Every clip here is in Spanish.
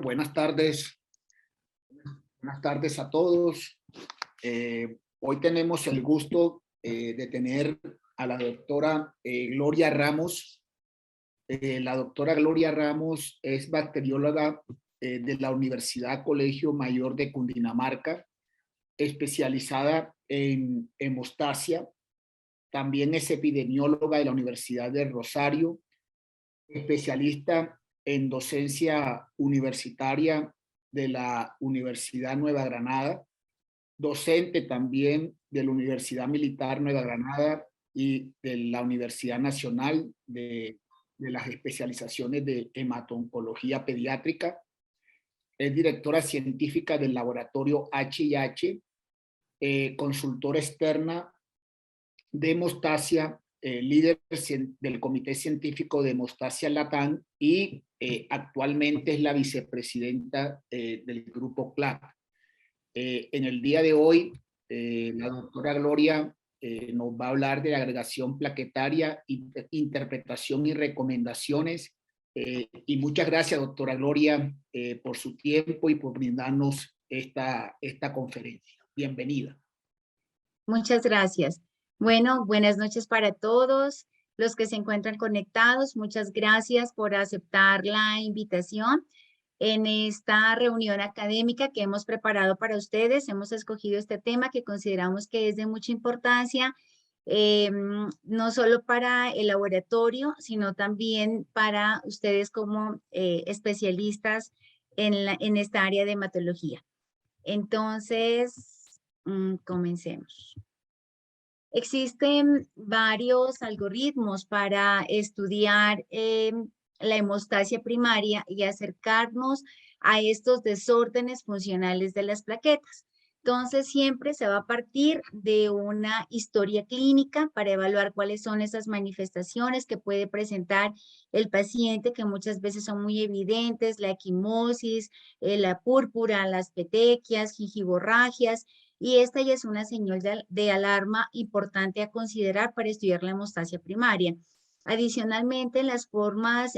Buenas tardes. Buenas tardes a todos. Hoy tenemos el gusto de tener a la doctora Gloria Ramos. La doctora Gloria Ramos es bacterióloga de la Universidad Colegio Mayor de Cundinamarca, especializada en hemostasia. También es epidemióloga de la Universidad de Rosario, especialista en docencia universitaria de la Universidad Nueva Granada, docente también de la Universidad Militar Nueva Granada y de la Universidad Nacional de las especializaciones de hemato-oncología pediátrica. Es directora científica del laboratorio H&H, consultora externa de hemostasia, líder del Comité Científico de Hemostasia Latam y actualmente es la vicepresidenta del grupo CLAP. En el día de hoy, la doctora Gloria nos va a hablar de la agregación plaquetaria, interpretación y recomendaciones. Y muchas gracias, doctora Gloria, por su tiempo y por brindarnos esta conferencia. Bienvenida. Muchas gracias. Bueno, buenas noches para todos los que se encuentran conectados. Muchas gracias por aceptar la invitación en esta reunión académica que hemos preparado para ustedes. Hemos escogido este tema que consideramos que es de mucha importancia, no solo para el laboratorio, sino también para ustedes como especialistas en esta área de hematología. Entonces, comencemos. Existen varios algoritmos para estudiar la hemostasia primaria y acercarnos a estos desórdenes funcionales de las plaquetas. Entonces, siempre se va a partir de una historia clínica para evaluar cuáles son esas manifestaciones que puede presentar el paciente, que muchas veces son muy evidentes: la equimosis, la púrpura, las petequias, gingivorragias. Y esta ya es una señal de alarma importante a considerar para estudiar la hemostasia primaria. Adicionalmente, las formas,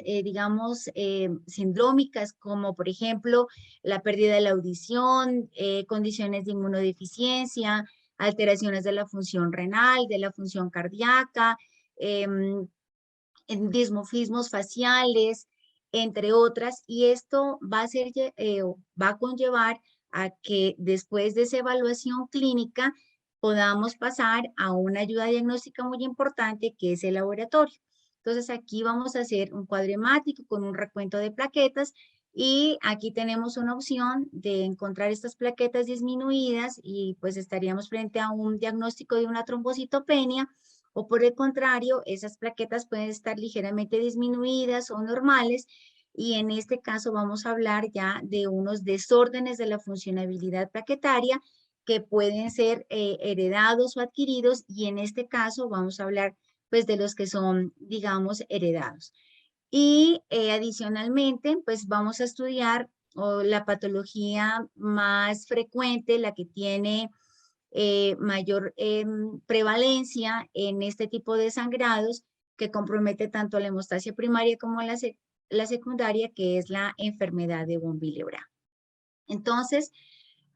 sindrómicas, como por ejemplo la pérdida de la audición, condiciones de inmunodeficiencia, alteraciones de la función renal, de la función cardíaca, dismorfismos faciales, entre otras, y esto va a conllevar a que después de esa evaluación clínica podamos pasar a una ayuda diagnóstica muy importante, que es el laboratorio. Entonces aquí vamos a hacer un cuadro hemático con un recuento de plaquetas y aquí tenemos una opción de encontrar estas plaquetas disminuidas y pues estaríamos frente a un diagnóstico de una trombocitopenia, o por el contrario, esas plaquetas pueden estar ligeramente disminuidas o normales. Y en este caso vamos a hablar ya de unos desórdenes de la funcionabilidad plaquetaria que pueden ser heredados o adquiridos, y en este caso vamos a hablar pues de los que son, digamos, heredados. Y adicionalmente pues vamos a estudiar la patología más frecuente, la que tiene mayor prevalencia en este tipo de sangrados, que compromete tanto la hemostasia primaria como la secundaria, que es la enfermedad de von Willebrand. Entonces,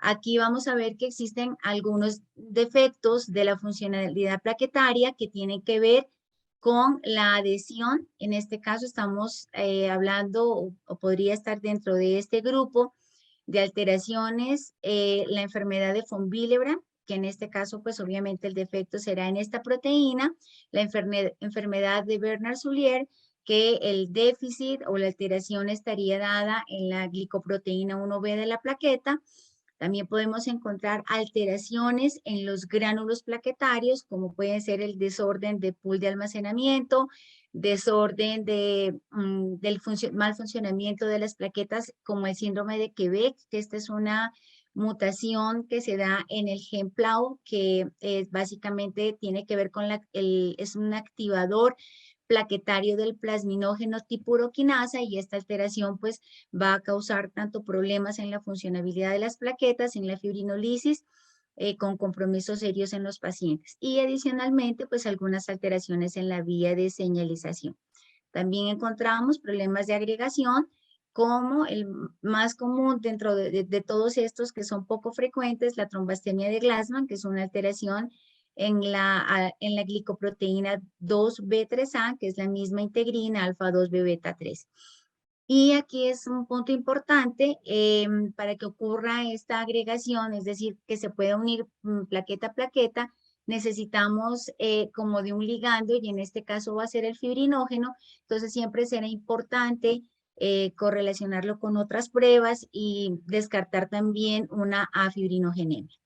aquí vamos a ver que existen algunos defectos de la funcionalidad plaquetaria que tienen que ver con la adhesión. En este caso estamos hablando, o podría estar dentro de este grupo de alteraciones, la enfermedad de von Willebrand, que en este caso pues obviamente el defecto será en esta proteína, la enfermedad de Bernard-Soulier, que el déficit o la alteración estaría dada en la glicoproteína 1B de la plaqueta. También podemos encontrar alteraciones en los gránulos plaquetarios, como pueden ser el desorden de pool de almacenamiento, desorden del mal funcionamiento de las plaquetas, como el síndrome de Quebec, que esta es una mutación que se da en el gen PLAU, que básicamente tiene que ver con es un activador plaquetario del plasminógeno tipo uroquinasa, y esta alteración pues va a causar tanto problemas en la funcionabilidad de las plaquetas, en la fibrinolisis, con compromisos serios en los pacientes, y adicionalmente pues algunas alteraciones en la vía de señalización. También encontramos problemas de agregación como el más común dentro de todos estos que son poco frecuentes, la trombastemia de Glassman, que es una alteración en la glicoproteína 2B3A, que es la misma integrina alfa-2B beta-3. Y aquí es un punto importante para que ocurra esta agregación, es decir, que se pueda unir plaqueta a plaqueta, necesitamos como de un ligando, y en este caso va a ser el fibrinógeno. Entonces siempre será importante correlacionarlo con otras pruebas y descartar también una afibrinogenemia.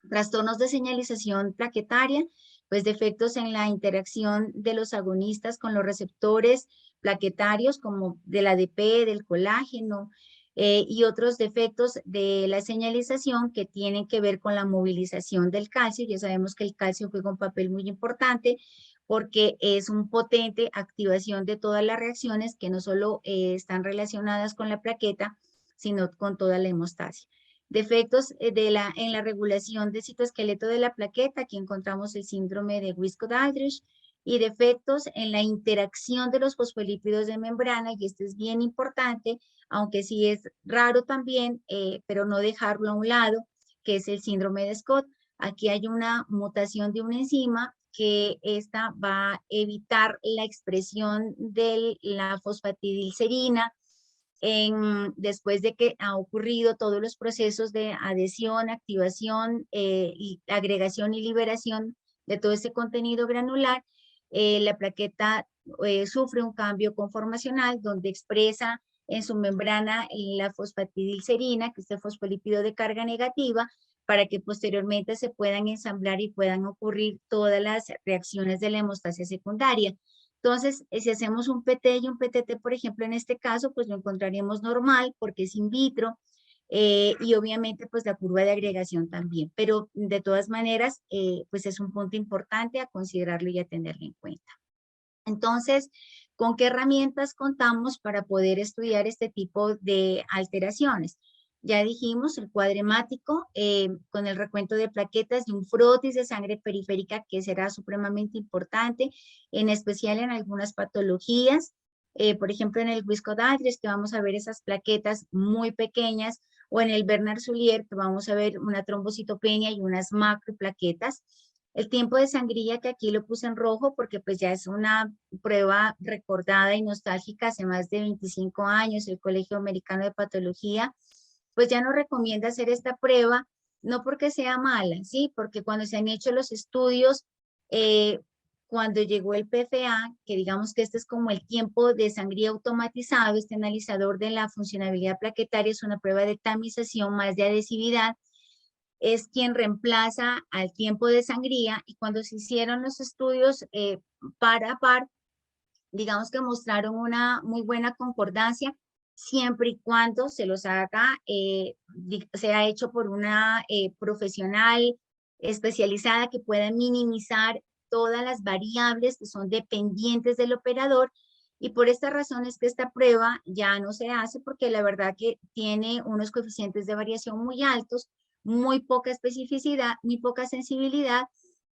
Trastornos de señalización plaquetaria, pues defectos en la interacción de los agonistas con los receptores plaquetarios como del ADP, del colágeno, y otros defectos de la señalización que tienen que ver con la movilización del calcio. Ya sabemos que el calcio juega un papel muy importante porque es un potente activación de todas las reacciones que no solo están relacionadas con la plaqueta, sino con toda la hemostasia. Defectos en la regulación del citoesqueleto de la plaqueta, aquí encontramos el síndrome de Wiskott-Aldrich, y defectos en la interacción de los fosfolípidos de membrana, y este es bien importante, aunque sí es raro también, pero no dejarlo a un lado, que es el síndrome de Scott. Aquí hay una mutación de una enzima que esta va a evitar la expresión de la fosfatidilcerina después de que ha ocurrido todos los procesos de adhesión, activación, y agregación y liberación de todo ese contenido granular. La plaqueta sufre un cambio conformacional donde expresa en su membrana la fosfatidilcerina, que es el fosfolípido de carga negativa, para que posteriormente se puedan ensamblar y puedan ocurrir todas las reacciones de la hemostasia secundaria. Entonces, si hacemos un PT y un PTT, por ejemplo, en este caso, pues lo encontraríamos normal porque es in vitro, y obviamente pues la curva de agregación también, pero de todas maneras, pues es un punto importante a considerarlo y a tenerlo en cuenta. Entonces, ¿con qué herramientas contamos para poder estudiar este tipo de alteraciones? Ya dijimos el cuadremático con el recuento de plaquetas y un frotis de sangre periférica que será supremamente importante, en especial en algunas patologías. Por ejemplo, en el Wiskott-Aldrich, que vamos a ver esas plaquetas muy pequeñas, o en el Bernard-Soulier, que vamos a ver una trombocitopenia y unas macroplaquetas. El tiempo de sangría, que aquí lo puse en rojo porque pues ya es una prueba recordada y nostálgica hace más de 25 años, el Colegio Americano de Patología, pues ya nos recomienda hacer esta prueba, no porque sea mala, ¿sí? Porque cuando se han hecho los estudios, cuando llegó el PFA, que digamos que este es como el tiempo de sangría automatizado, este analizador de la funcionabilidad plaquetaria es una prueba de tamización más de adhesividad, es quien reemplaza al tiempo de sangría, y cuando se hicieron los estudios par a par, digamos que mostraron una muy buena concordancia, siempre y cuando se los haga, sea hecho por una profesional especializada que pueda minimizar todas las variables que son dependientes del operador. Y por esta razón es que esta prueba ya no se hace, porque la verdad que tiene unos coeficientes de variación muy altos, muy poca especificidad, muy poca sensibilidad,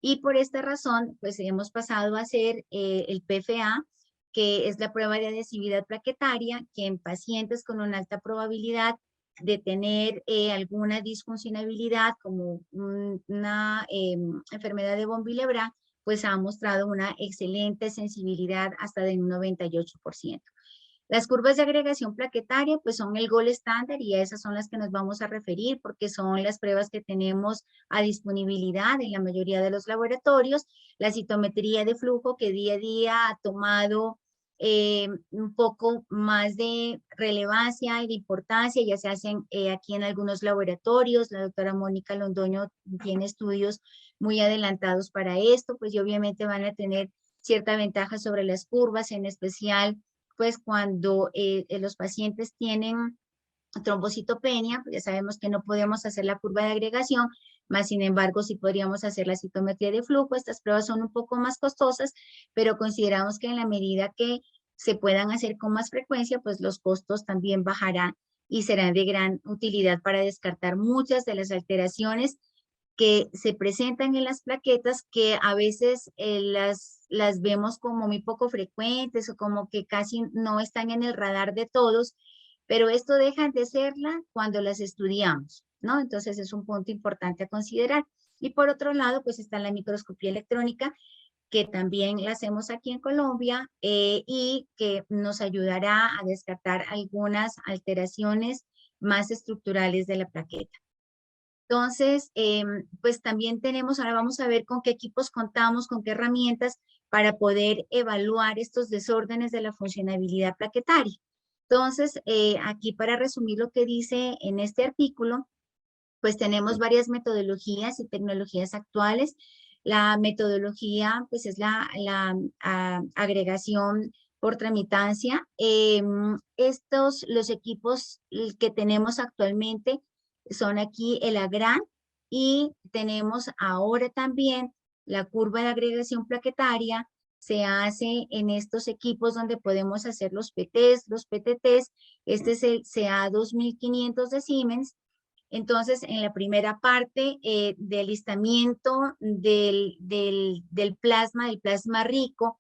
y por esta razón pues hemos pasado a hacer el PFA, que es la prueba de adhesividad plaquetaria, que en pacientes con una alta probabilidad de tener alguna disfuncionabilidad como una enfermedad de von Willebrand, pues ha mostrado una excelente sensibilidad hasta de un 98%. Las curvas de agregación plaquetaria pues son el gold estándar, y a esas son las que nos vamos a referir porque son las pruebas que tenemos a disponibilidad en la mayoría de los laboratorios. La citometría de flujo, que día a día ha tomado un poco más de relevancia y de importancia, ya se hacen aquí en algunos laboratorios. La doctora Mónica Londoño tiene estudios muy adelantados para esto, pues y obviamente van a tener cierta ventaja sobre las curvas, en especial pues cuando los pacientes tienen trombocitopenia, pues ya sabemos que no podemos hacer la curva de agregación, más sin embargo sí podríamos hacer la citometría de flujo. Estas pruebas son un poco más costosas, pero consideramos que en la medida que se puedan hacer con más frecuencia, pues los costos también bajarán y serán de gran utilidad para descartar muchas de las alteraciones que se presentan en las plaquetas, que a veces las vemos como muy poco frecuentes o como que casi no están en el radar de todos, pero esto deja de serla cuando las estudiamos, ¿no? Entonces es un punto importante a considerar. Y por otro lado, pues está la microscopía electrónica, que también la hacemos aquí en Colombia y que nos ayudará a descartar algunas alteraciones más estructurales de la plaqueta. Entonces, pues también tenemos, ahora vamos a ver con qué equipos contamos, con qué herramientas para poder evaluar estos desórdenes de la funcionabilidad plaquetaria. Entonces, aquí para resumir lo que dice en este artículo, pues tenemos varias metodologías y tecnologías actuales. La metodología, pues es la agregación por tramitancia. Los equipos que tenemos actualmente son aquí el AGRAN y tenemos ahora también la curva de agregación plaquetaria. Se hace en estos equipos donde podemos hacer los PTs, los PTTs. Este es el CA2500 de Siemens. Entonces, en la primera parte del listamiento del plasma rico,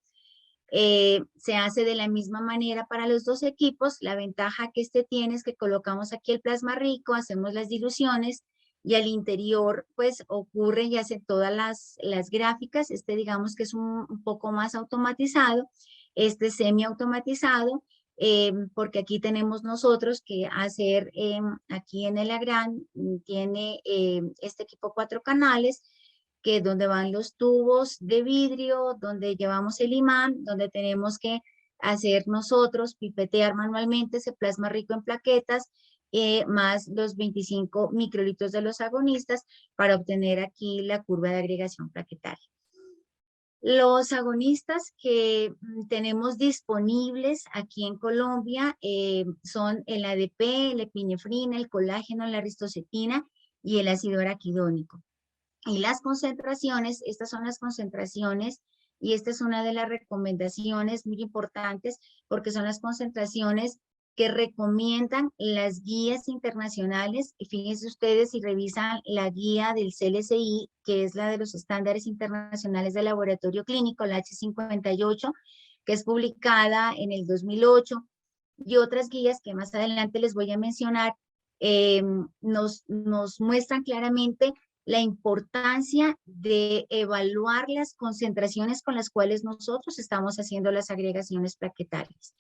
se hace de la misma manera para los dos equipos. La ventaja que este tiene es que colocamos aquí el plasma rico, hacemos las diluciones y al interior pues ocurre y hace todas las gráficas. Este digamos que es un poco más automatizado, este semi-automatizado, porque aquí tenemos nosotros que hacer, aquí en el Agran tiene este equipo 4 canales, que es donde van los tubos de vidrio, donde llevamos el imán, donde tenemos que hacer nosotros, pipetear manualmente ese plasma rico en plaquetas, más los 25 microlitros de los agonistas para obtener aquí la curva de agregación plaquetaria. Los agonistas que tenemos disponibles aquí en Colombia son el ADP, la epinefrina, el colágeno, la ristocetina y el ácido araquidónico. Y las concentraciones, estas son las concentraciones y esta es una de las recomendaciones muy importantes porque son las concentraciones que recomiendan las guías internacionales. Y fíjense ustedes si revisan la guía del CLSI, que es la de los estándares internacionales de laboratorio clínico, la H58, que es publicada en el 2008, y otras guías que más adelante les voy a mencionar, nos muestran claramente la importancia de evaluar las concentraciones con las cuales nosotros estamos haciendo las agregaciones plaquetarias.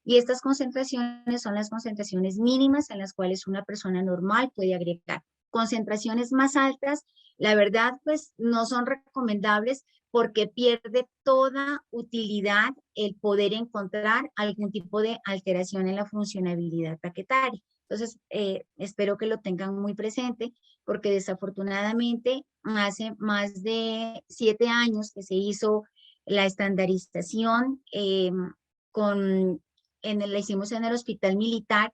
Y estas concentraciones son las concentraciones mínimas en las cuales una persona normal puede agregar. Concentraciones más altas, la verdad, pues no son recomendables porque pierde toda utilidad el poder encontrar algún tipo de alteración en la funcionabilidad plaquetaria. Entonces, espero que lo tengan muy presente porque desafortunadamente hace más de 7 años que se hizo la estandarización la hicimos en el Hospital Militar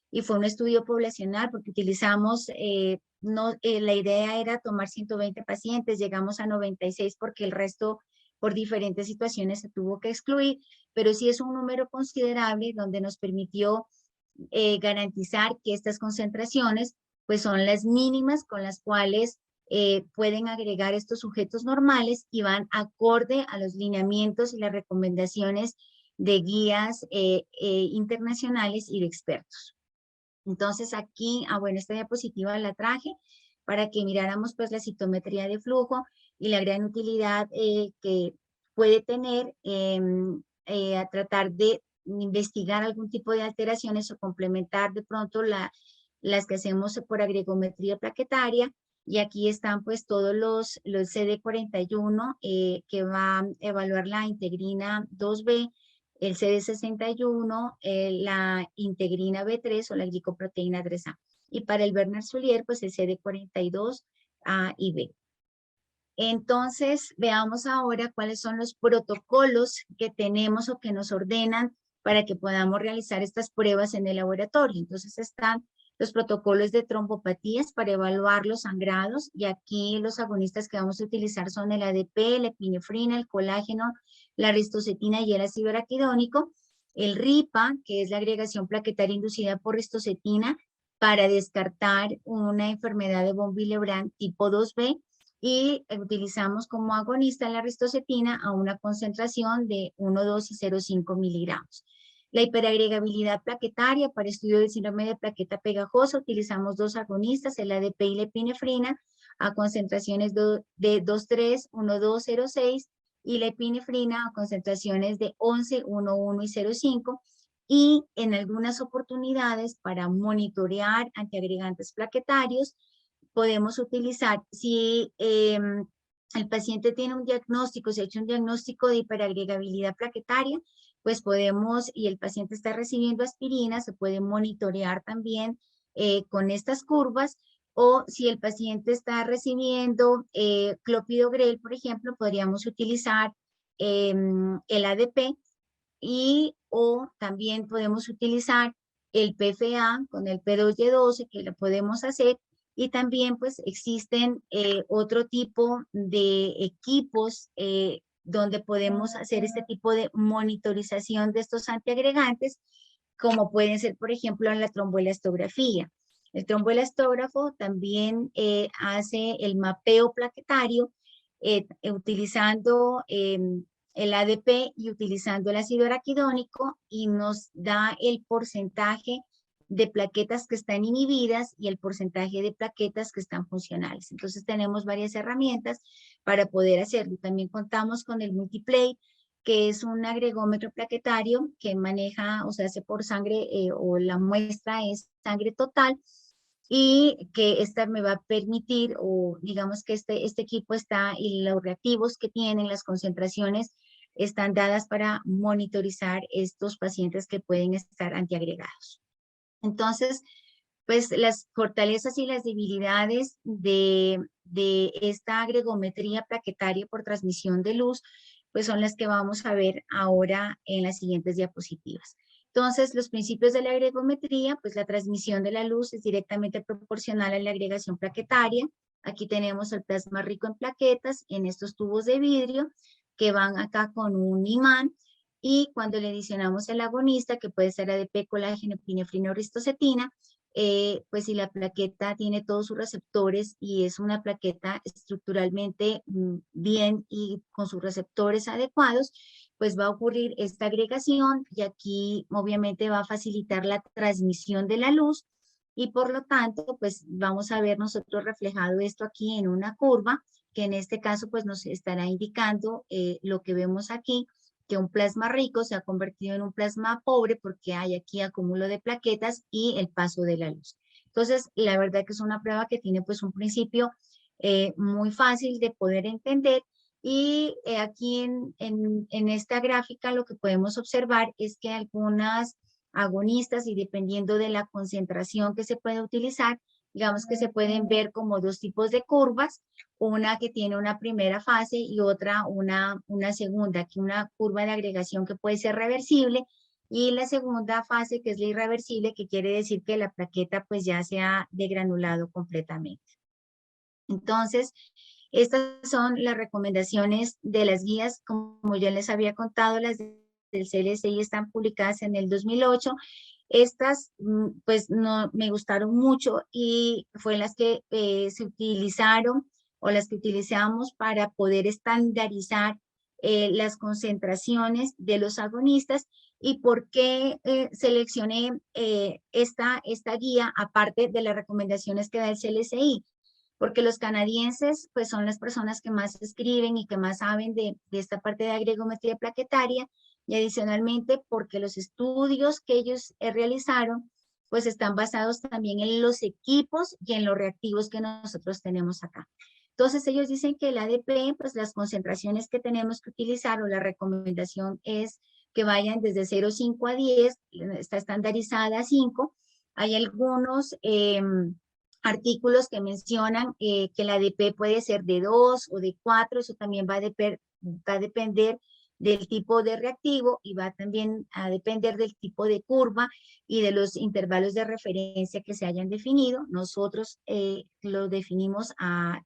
y fue un estudio poblacional porque utilizamos, la idea era tomar 120 pacientes, llegamos a 96 porque el resto por diferentes situaciones se tuvo que excluir, pero sí es un número considerable donde nos permitió garantizar que estas concentraciones pues son las mínimas con las cuales pueden agregar estos sujetos normales y van acorde a los lineamientos y las recomendaciones de guías internacionales y de expertos. Entonces aquí, bueno, esta diapositiva la traje para que miráramos pues la citometría de flujo y la gran utilidad que puede tener a tratar de investigar algún tipo de alteraciones o complementar de pronto las que hacemos por agregometría plaquetaria. Y aquí están pues todos los CD41 que va a evaluar la integrina 2B, el CD61, la integrina B3 o la glicoproteína 3A. Y para el Bernard-Soulier, pues el CD42A y B. Entonces, veamos ahora cuáles son los protocolos que tenemos o que nos ordenan para que podamos realizar estas pruebas en el laboratorio. Entonces, están los protocolos de trombopatías para evaluar los sangrados, y aquí los agonistas que vamos a utilizar son el ADP, la epinefrina, el colágeno, la ristocetina y el ácido araquidónico, el RIPA, que es la agregación plaquetaria inducida por ristocetina para descartar una enfermedad de von Willebrand tipo 2B, y utilizamos como agonista la ristocetina a una concentración de 1, 2 y 0,5 miligramos. La hiperagregabilidad plaquetaria para estudio del síndrome de plaqueta pegajosa, utilizamos dos agonistas, el ADP y la epinefrina, a concentraciones de 2,3, 1,2, 0,6, y la epinefrina a concentraciones de 11, 1,1 y 0,5. Y en algunas oportunidades para monitorear antiagregantes plaquetarios, podemos utilizar, si el paciente tiene un diagnóstico, se ha hecho un diagnóstico de hiperagregabilidad plaquetaria, pues podemos, y el paciente está recibiendo aspirina, se puede monitorear también con estas curvas, o si el paciente está recibiendo clopidogrel, por ejemplo, podríamos utilizar el ADP, y o también podemos utilizar el PFA con el P2Y12, que lo podemos hacer, y también pues existen otro tipo de equipos donde podemos hacer este tipo de monitorización de estos antiagregantes, como pueden ser, por ejemplo, en la tromboelastografía. El tromboelastógrafo también hace el mapeo plaquetario utilizando el ADP y utilizando el ácido araquidónico, y nos da el porcentaje de plaquetas que están inhibidas y el porcentaje de plaquetas que están funcionales. Entonces tenemos varias herramientas para poder hacerlo. También contamos con el Multiplate, que es un agregómetro plaquetario que maneja, o sea, hace por sangre o la muestra es sangre total, y que esta me va a permitir, o digamos que este equipo está, y los reactivos que tienen, las concentraciones, están dadas para monitorizar estos pacientes que pueden estar antiagregados. Entonces, pues las fortalezas y las debilidades de esta agregometría plaquetaria por transmisión de luz, pues son las que vamos a ver ahora en las siguientes diapositivas. Entonces, los principios de la agregometría, pues la transmisión de la luz es directamente proporcional a la agregación plaquetaria. Aquí tenemos el plasma rico en plaquetas en estos tubos de vidrio que van acá con un imán, y cuando le adicionamos el agonista, que puede ser ADP, colágeno, epinefrina o ristocetina, pues si la plaqueta tiene todos sus receptores y es una plaqueta estructuralmente bien y con sus receptores adecuados, pues va a ocurrir esta agregación, y aquí obviamente va a facilitar la transmisión de la luz, y por lo tanto pues vamos a ver nosotros reflejado esto aquí en una curva, que en este caso pues nos estará indicando lo que vemos aquí, que un plasma rico se ha convertido en un plasma pobre porque hay aquí acúmulo de plaquetas y el paso de la luz. Entonces, la verdad que es una prueba que tiene pues un principio muy fácil de poder entender, y aquí en esta gráfica lo que podemos observar es que algunas agonistas, y dependiendo de la concentración que se puede utilizar, digamos que se pueden ver como dos tipos de curvas, una que tiene una primera fase y otra una segunda, aquí una curva de agregación que puede ser reversible, y la segunda fase que es la irreversible, que quiere decir que la plaqueta pues ya se ha degranulado completamente. Entonces, estas son las recomendaciones de las guías, como yo les había contado, las del CLSI están publicadas en el 2008. Estas, pues, no me gustaron mucho, y fue las que se utilizaron, o las que utilizamos para poder estandarizar las concentraciones de los agonistas. ¿Y por qué seleccioné esta guía, aparte de las recomendaciones que da el CLSI? Porque los canadienses pues son las personas que más escriben y que más saben de esta parte de agregometría plaquetaria, y adicionalmente porque los estudios que ellos realizaron pues están basados también en los equipos y en los reactivos que nosotros tenemos acá. Entonces ellos dicen que el ADP, pues las concentraciones que tenemos que utilizar, o la recomendación es que vayan desde 0,5 a 10, está estandarizada a 5. Hay algunos artículos que mencionan que la ADP puede ser de 2 o de 4, eso también va a depender del tipo de reactivo, y va también a depender del tipo de curva y de los intervalos de referencia que se hayan definido. Nosotros lo definimos a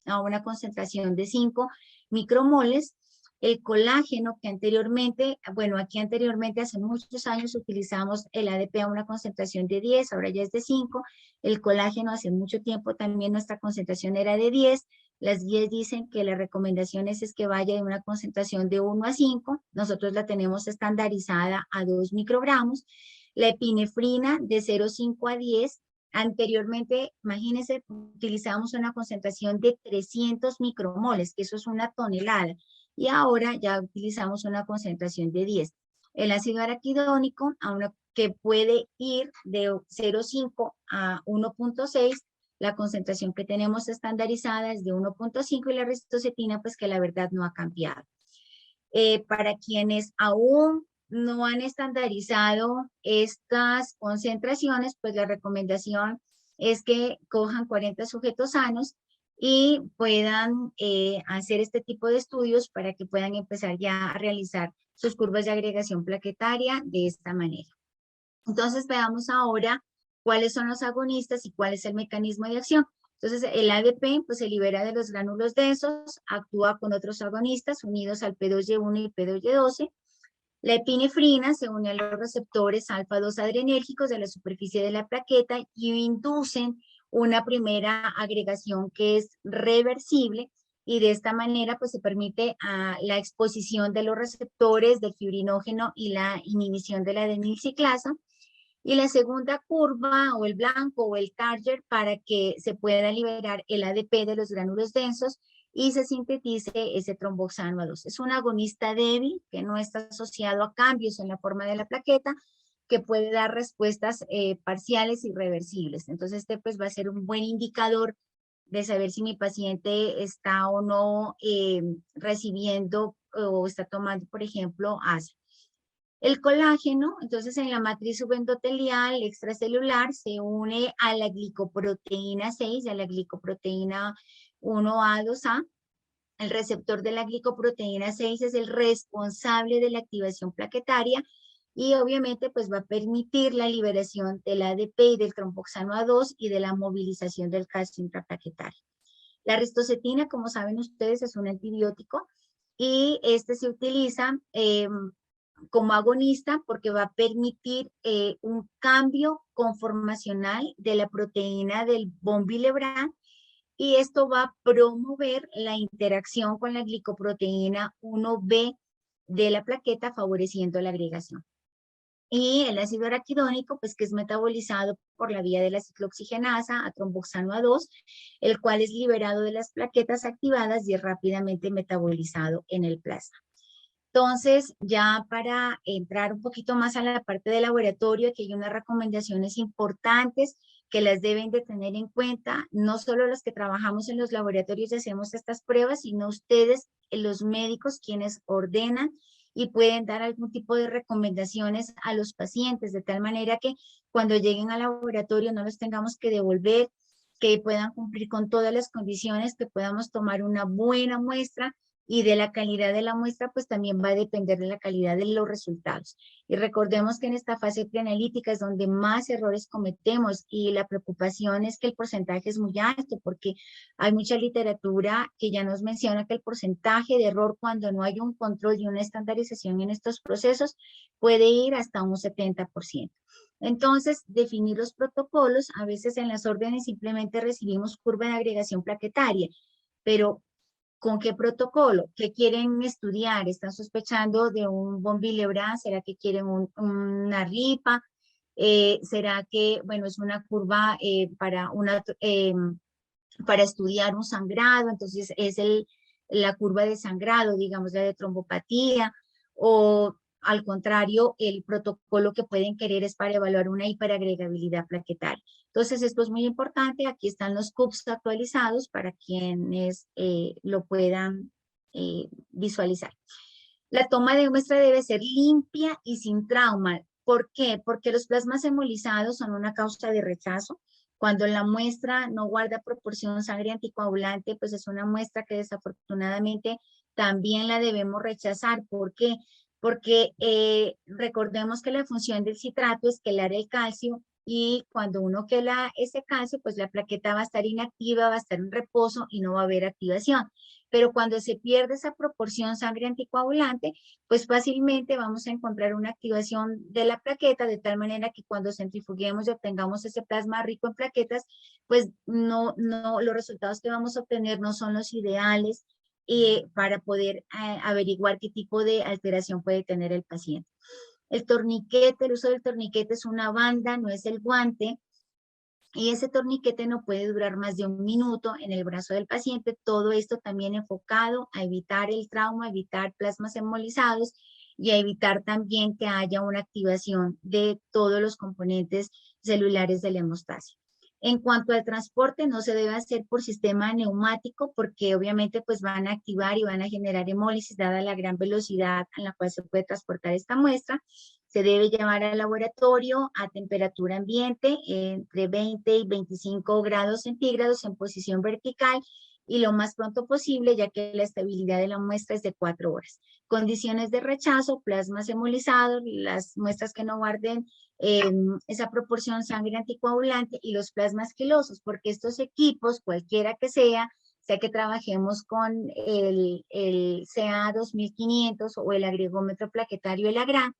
una concentración de 5 micromoles. El colágeno, que anteriormente, bueno, aquí anteriormente hace muchos años utilizamos el ADP a una concentración de 10, ahora ya es de 5. El colágeno hace mucho tiempo también nuestra concentración era de 10. Las guías dicen que las recomendaciones es que vaya de una concentración de 1 a 5. Nosotros la tenemos estandarizada a 2 microgramos. La epinefrina de 0,5 a 10. Anteriormente, imagínense, utilizábamos una concentración de 300 micromoles, que eso es una tonelada. Y ahora ya utilizamos una concentración de 10. El ácido araquidónico, que puede ir de 0,5 a 1,6. La concentración que tenemos estandarizada es de 1,5 y la ristocetina, pues que la verdad no ha cambiado. Para quienes aún no han estandarizado estas concentraciones, pues la recomendación es que cojan 40 sujetos sanos y puedan hacer este tipo de estudios para que puedan empezar ya a realizar sus curvas de agregación plaquetaria de esta manera. Entonces veamos ahora cuáles son los agonistas y cuál es el mecanismo de acción. Entonces el ADP pues se libera de los gránulos densos, actúa con otros agonistas unidos al P2Y1 y P2Y12. La epinefrina se une a los receptores alfa-2 adrenérgicos de la superficie de la plaqueta y inducen una primera agregación que es reversible y de esta manera pues se permite la exposición de los receptores del fibrinógeno y la inhibición de la adenilciclasa. Y la segunda curva o el blanco o el target para que se pueda liberar el ADP de los gránulos densos y se sintetice ese tromboxano A2. Es un agonista débil que no está asociado a cambios en la forma de la plaqueta, que puede dar respuestas parciales y reversibles. Entonces este pues va a ser un buen indicador de saber si mi paciente está o no recibiendo o está tomando, por ejemplo, ASA. El colágeno, entonces en la matriz subendotelial extracelular se une a la glicoproteína 6, a la glicoproteína 1A, 2A. El receptor de la glicoproteína 6 es el responsable de la activación plaquetaria y obviamente pues va a permitir la liberación del ADP y del tromboxano A2 y de la movilización del calcio intraplaquetario. La ristocetina, como saben ustedes, es un antibiótico y este se utiliza como agonista porque va a permitir un cambio conformacional de la proteína del von Willebrand y esto va a promover la interacción con la glicoproteína 1B de la plaqueta favoreciendo la agregación. Y el ácido araquidónico, pues que es metabolizado por la vía de la ciclooxigenasa a tromboxano A2, el cual es liberado de las plaquetas activadas y es rápidamente metabolizado en el plasma. Entonces, ya para entrar un poquito más a la parte de laboratorio, aquí hay unas recomendaciones importantes que las deben de tener en cuenta, no solo los que trabajamos en los laboratorios y hacemos estas pruebas, sino ustedes, los médicos, quienes ordenan y pueden dar algún tipo de recomendaciones a los pacientes, de tal manera que cuando lleguen al laboratorio no los tengamos que devolver, que puedan cumplir con todas las condiciones, que podamos tomar una buena muestra y de la calidad de la muestra, pues también va a depender de la calidad de los resultados. Y recordemos que en esta fase preanalítica es donde más errores cometemos y la preocupación es que el porcentaje es muy alto porque hay mucha literatura que ya nos menciona que el porcentaje de error cuando no hay un control y una estandarización en estos procesos puede ir hasta un 70%. Entonces, definir los protocolos, a veces en las órdenes simplemente recibimos curva de agregación plaquetaria, pero ¿con qué protocolo? ¿Qué quieren estudiar? ¿Están sospechando de un von Willebrand? ¿Será que quieren una RIPA? ¿Será que, bueno, es una curva para estudiar un sangrado? Entonces es la curva de sangrado, digamos, la de trombopatía, o al contrario, el protocolo que pueden querer es para evaluar una hiperagregabilidad plaquetaria. Entonces, esto es muy importante. Aquí están los CUPs actualizados para quienes lo puedan visualizar. La toma de muestra debe ser limpia y sin trauma. ¿Por qué? Porque los plasmas hemolizados son una causa de rechazo. Cuando la muestra no guarda proporción sangre anticoagulante, pues es una muestra que desafortunadamente también la debemos rechazar. ¿Por qué? Porque recordemos que la función del citrato es quelar el calcio y cuando uno quela ese calcio, pues la plaqueta va a estar inactiva, va a estar en reposo y no va a haber activación. pero cuando se pierde esa proporción sangre anticoagulante, pues fácilmente vamos a encontrar una activación de la plaqueta, de tal manera que cuando centrifuguemos y obtengamos ese plasma rico en plaquetas, pues los resultados que vamos a obtener no son los ideales para poder averiguar qué tipo de alteración puede tener el paciente. El torniquete, el uso del torniquete es una banda, no es el guante, y ese torniquete no puede durar más de 1 minuto en el brazo del paciente. Todo esto también enfocado a evitar el trauma, a evitar plasmas embolizados y a evitar también que haya una activación de todos los componentes celulares de la hemostasia. En cuanto al transporte, no se debe hacer por sistema neumático porque obviamente pues van a activar y van a generar hemólisis dada la gran velocidad en la cual se puede transportar esta muestra. Se debe llevar al laboratorio a temperatura ambiente entre 20 y 25 grados centígrados en posición vertical y lo más pronto posible, ya que la estabilidad de la muestra es de 4 horas. Condiciones de rechazo, plasmas hemolizados, las muestras que no guarden esa proporción sangre anticoagulante y los plasmas quilosos, porque estos equipos, cualquiera que sea que trabajemos con el CA 2500 o el agregómetro plaquetario, el AGRAM,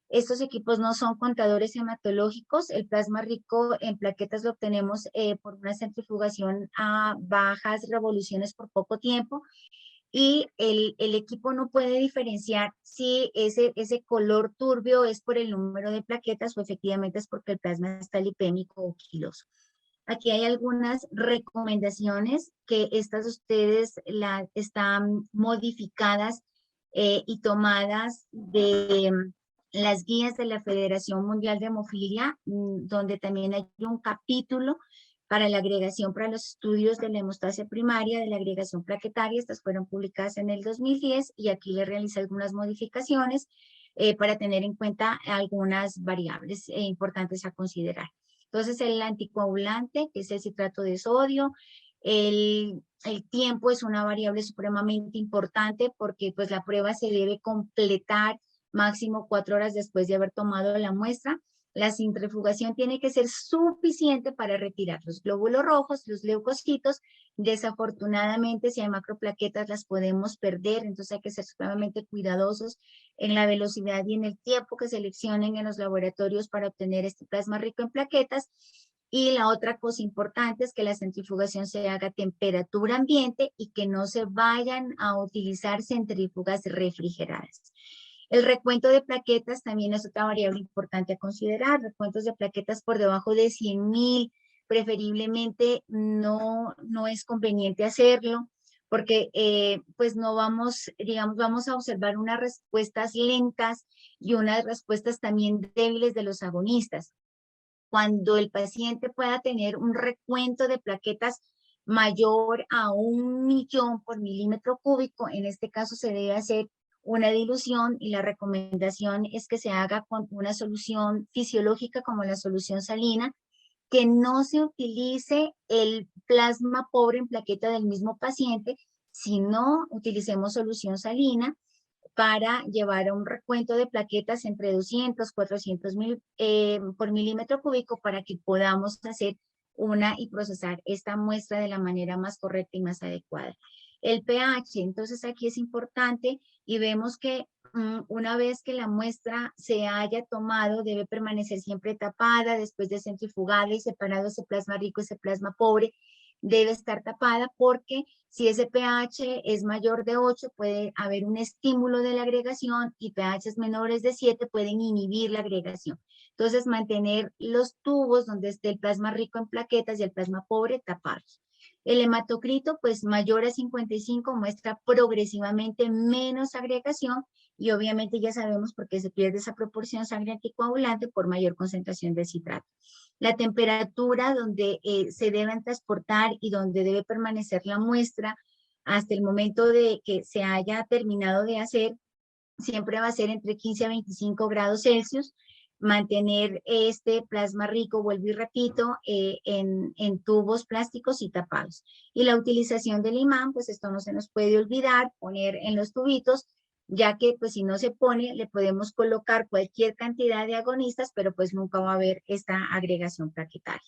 estos equipos no son contadores hematológicos. El plasma rico en plaquetas lo obtenemos por una centrifugación a bajas revoluciones por poco tiempo. Y el equipo no puede diferenciar si ese color turbio es por el número de plaquetas o efectivamente es porque el plasma está lipémico o quiloso. Aquí hay algunas recomendaciones que estas ustedes están modificadas y tomadas de las guías de la Federación Mundial de Hemofilia, donde también hay un capítulo para la agregación para los estudios de la hemostasia primaria, de la agregación plaquetaria. Estas fueron publicadas en el 2010 y aquí le realicé algunas modificaciones para tener en cuenta algunas variables importantes a considerar. Entonces, el anticoagulante, que es el citrato de sodio, el tiempo es una variable supremamente importante porque pues la prueba se debe completar máximo 4 horas después de haber tomado la muestra. La centrifugación tiene que ser suficiente para retirar los glóbulos rojos, los leucocitos. Desafortunadamente, si hay macroplaquetas, las podemos perder, entonces hay que ser supremamente cuidadosos en la velocidad y en el tiempo que seleccionen en los laboratorios para obtener este plasma rico en plaquetas. Y la otra cosa importante es que la centrifugación se haga a temperatura ambiente y que no se vayan a utilizar centrífugas refrigeradas. El recuento de plaquetas también es otra variable importante a considerar. Recuentos de plaquetas por debajo de 100,000, preferiblemente no es conveniente hacerlo porque pues no vamos, digamos, vamos a observar unas respuestas lentas y unas respuestas también débiles de los agonistas. Cuando el paciente pueda tener un recuento de plaquetas mayor a 1.000.000 por milímetro cúbico, en este caso se debe hacer una dilución y la recomendación es que se haga con una solución fisiológica como la solución salina, que no se utilice el plasma pobre en plaqueta del mismo paciente, sino utilicemos solución salina para llevar a un recuento de plaquetas entre 200, 400,000 por milímetro cúbico para que podamos hacer y procesar esta muestra de la manera más correcta y más adecuada. El pH, entonces aquí es importante y vemos que una vez que la muestra se haya tomado, debe permanecer siempre tapada, después de centrifugada y separado ese plasma rico, ese plasma pobre, debe estar tapada porque si ese pH es mayor de 8 puede haber un estímulo de la agregación y pHs menores de 7 pueden inhibir la agregación. Entonces mantener los tubos donde esté el plasma rico en plaquetas y el plasma pobre tapados. El hematocrito pues mayor a 55 muestra progresivamente menos agregación y obviamente ya sabemos por qué se pierde esa proporción sangre anticoagulante por mayor concentración de citrato. La temperatura donde se deben transportar y donde debe permanecer la muestra hasta el momento de que se haya terminado de hacer, siempre va a ser entre 15 a 25 grados Celsius, mantener este plasma rico, vuelvo y repito, en tubos plásticos y tapados. Y la utilización del imán, pues esto no se nos puede olvidar, poner en los tubitos, ya que pues si no se pone, le podemos colocar cualquier cantidad de agonistas, pero pues nunca va a haber esta agregación plaquetaria.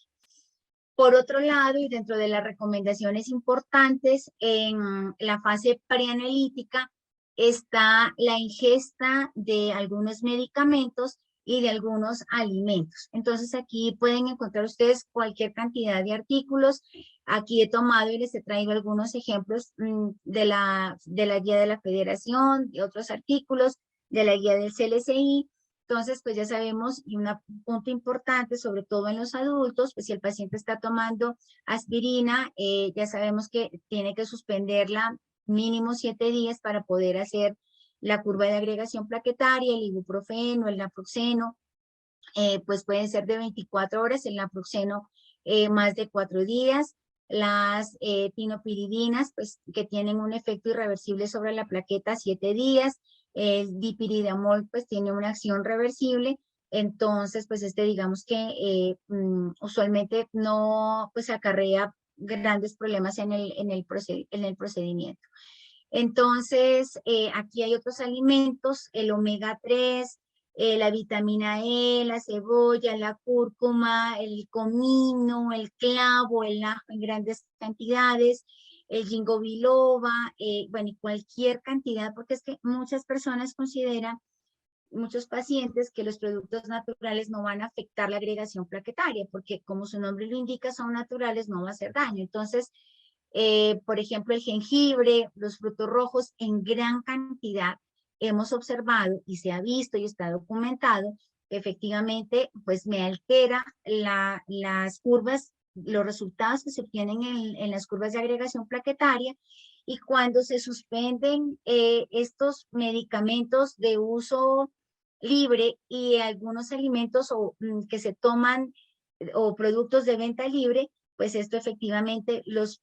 Por otro lado, y dentro de las recomendaciones importantes en la fase preanalítica, está la ingesta de algunos medicamentos y de algunos alimentos. Entonces aquí pueden encontrar ustedes cualquier cantidad de artículos. Aquí he tomado y les he traído algunos ejemplos de la guía de la Federación, de otros artículos, de la guía del CLCI. Entonces, pues ya sabemos, y un punto importante, sobre todo en los adultos, pues si el paciente está tomando aspirina, ya sabemos que tiene que suspenderla mínimo 7 días para poder hacer la curva de agregación plaquetaria, el ibuprofeno, el naproxeno, pues pueden ser de 24 horas, el naproxeno más de 4 días, las tinopiridinas, pues que tienen un efecto irreversible sobre la plaqueta 7 días, el dipiridamol pues tiene una acción reversible, entonces pues digamos que usualmente no pues acarrea grandes problemas en el procedimiento. Entonces, aquí hay otros alimentos, el omega 3, la vitamina E, la cebolla, la cúrcuma, el comino, el clavo, el ajo en grandes cantidades, el ginkgo biloba, bueno, y cualquier cantidad, porque es que muchas personas consideran, muchos pacientes, que los productos naturales no van a afectar la agregación plaquetaria, porque como su nombre lo indica, son naturales, no va a hacer daño. Entonces, por ejemplo, el jengibre, los frutos rojos en gran cantidad, hemos observado y se ha visto y está documentado que efectivamente pues me altera las curvas, los resultados que se obtienen en las curvas de agregación plaquetaria, y cuando se suspenden estos medicamentos de uso libre y algunos alimentos que se toman o productos de venta libre, pues esto efectivamente los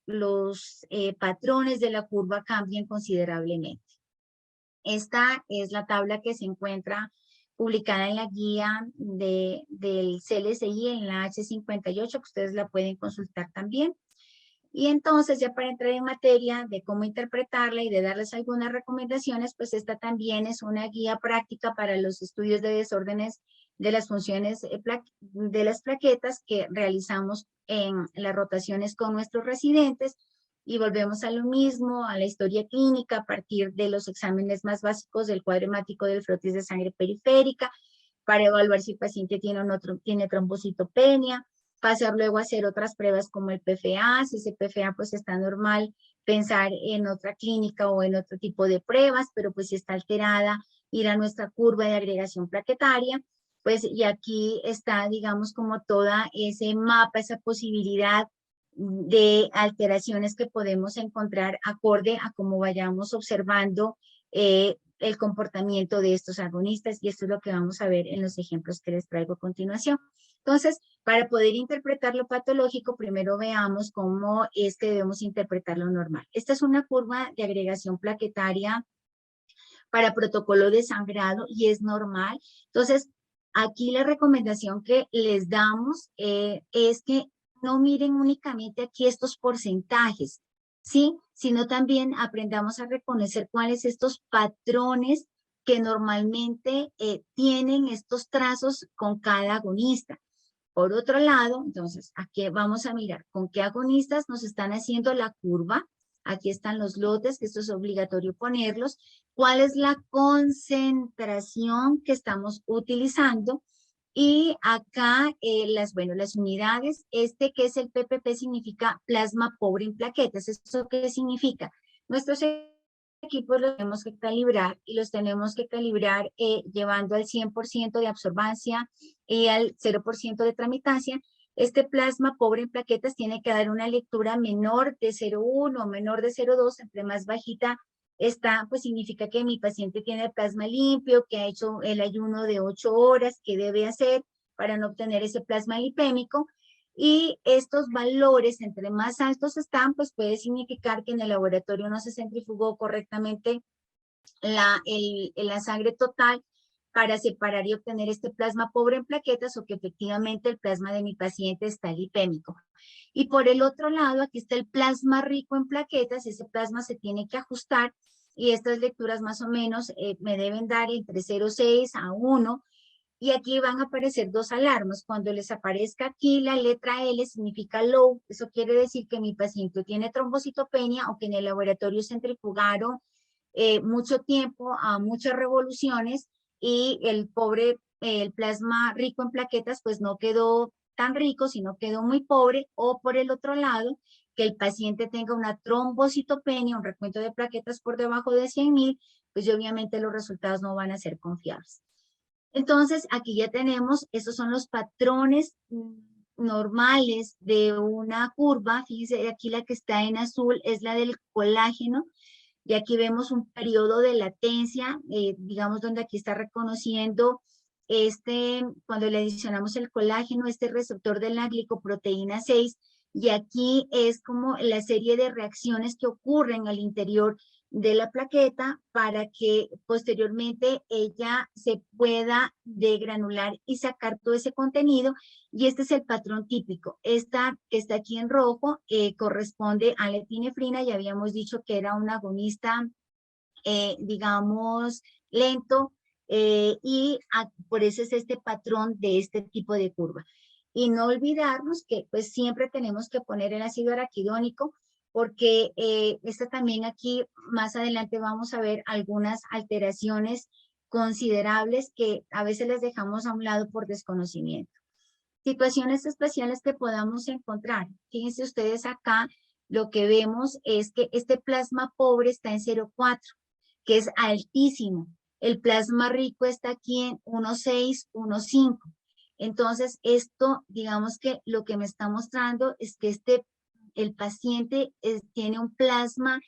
patrones de la curva cambian considerablemente. Esta es la tabla que se encuentra publicada en la guía del CLCI en la H58, que ustedes la pueden consultar también. Y entonces, ya para entrar en materia de cómo interpretarla y de darles algunas recomendaciones, pues esta también es una guía práctica para los estudios de desórdenes de las funciones de las plaquetas que realizamos en las rotaciones con nuestros residentes. Y volvemos a lo mismo, a la historia clínica a partir de los exámenes más básicos del cuadro hemático del frotis de sangre periférica, para evaluar si el paciente tiene trombocitopenia, pasar luego a hacer otras pruebas como el PFA, si ese PFA pues está normal, pensar en otra clínica o en otro tipo de pruebas, pero pues si está alterada, ir a nuestra curva de agregación plaquetaria, pues y aquí está, digamos, como toda ese mapa, esa posibilidad de alteraciones que podemos encontrar acorde a cómo vayamos observando el comportamiento de estos agonistas, y esto es lo que vamos a ver en los ejemplos que les traigo a continuación. Entonces, para poder interpretar lo patológico, primero veamos cómo es que debemos interpretar lo normal. Esta es una curva de agregación plaquetaria para protocolo de sangrado y es normal. Entonces, aquí la recomendación que les damos es que no miren únicamente aquí estos porcentajes, ¿sí? Sino también aprendamos a reconocer cuáles estos patrones que normalmente tienen estos trazos con cada agonista. Por otro lado, entonces, aquí vamos a mirar con qué agonistas nos están haciendo la curva. Aquí están los lotes, que esto es obligatorio ponerlos. ¿Cuál es la concentración que estamos utilizando? Y acá las unidades, que es el PPP significa plasma pobre en plaquetas. ¿Eso qué significa? Nuestros equipos los tenemos que calibrar y los tenemos que calibrar llevando al 100% de absorbancia y al 0% de tramitancia. Este plasma pobre en plaquetas tiene que dar una lectura menor de 0,1 o menor de 0,2, entre más bajita está, pues significa que mi paciente tiene plasma limpio, que ha hecho el ayuno de 8 horas, que debe hacer para no obtener ese plasma lipémico. Y estos valores, entre más altos están, pues puede significar que en el laboratorio no se centrifugó correctamente la sangre total para separar y obtener este plasma pobre en plaquetas, o que efectivamente el plasma de mi paciente está lipémico. Y por el otro lado, aquí está el plasma rico en plaquetas. Ese plasma se tiene que ajustar y estas lecturas más o menos me deben dar entre 0,6 a 1. Y aquí van a aparecer dos alarmas. Cuando les aparezca aquí la letra L significa low, eso quiere decir que mi paciente tiene trombocitopenia o que en el laboratorio centrifugaron mucho tiempo a muchas revoluciones y el pobre, el plasma rico en plaquetas, pues no quedó tan rico, sino quedó muy pobre. O por el otro lado, que el paciente tenga una trombocitopenia, un recuento de plaquetas por debajo de 100.000, pues obviamente los resultados no van a ser confiables. Entonces, aquí ya tenemos, esos son los patrones normales de una curva. Fíjense, aquí la que está en azul es la del colágeno, y aquí vemos un periodo de latencia, digamos, donde aquí está reconociendo cuando le adicionamos el colágeno, este receptor de la glicoproteína 6, y aquí es como la serie de reacciones que ocurren al interior de la plaqueta para que posteriormente ella se pueda degranular y sacar todo ese contenido. Y este es el patrón típico. Esta que está aquí en rojo corresponde a la epinefrina. Ya habíamos dicho que era un agonista, digamos, lento, por eso es este patrón de este tipo de curva. Y no olvidarnos que pues siempre tenemos que poner el ácido araquidónico, porque esta también aquí más adelante vamos a ver algunas alteraciones considerables que a veces las dejamos a un lado por desconocimiento. Situaciones especiales que podamos encontrar. Fíjense ustedes acá, lo que vemos es que este plasma pobre está en 0,4, que es altísimo. El plasma rico está aquí en 1,6, 1,5. Entonces, esto, digamos que lo que me está mostrando es que el paciente tiene un plasma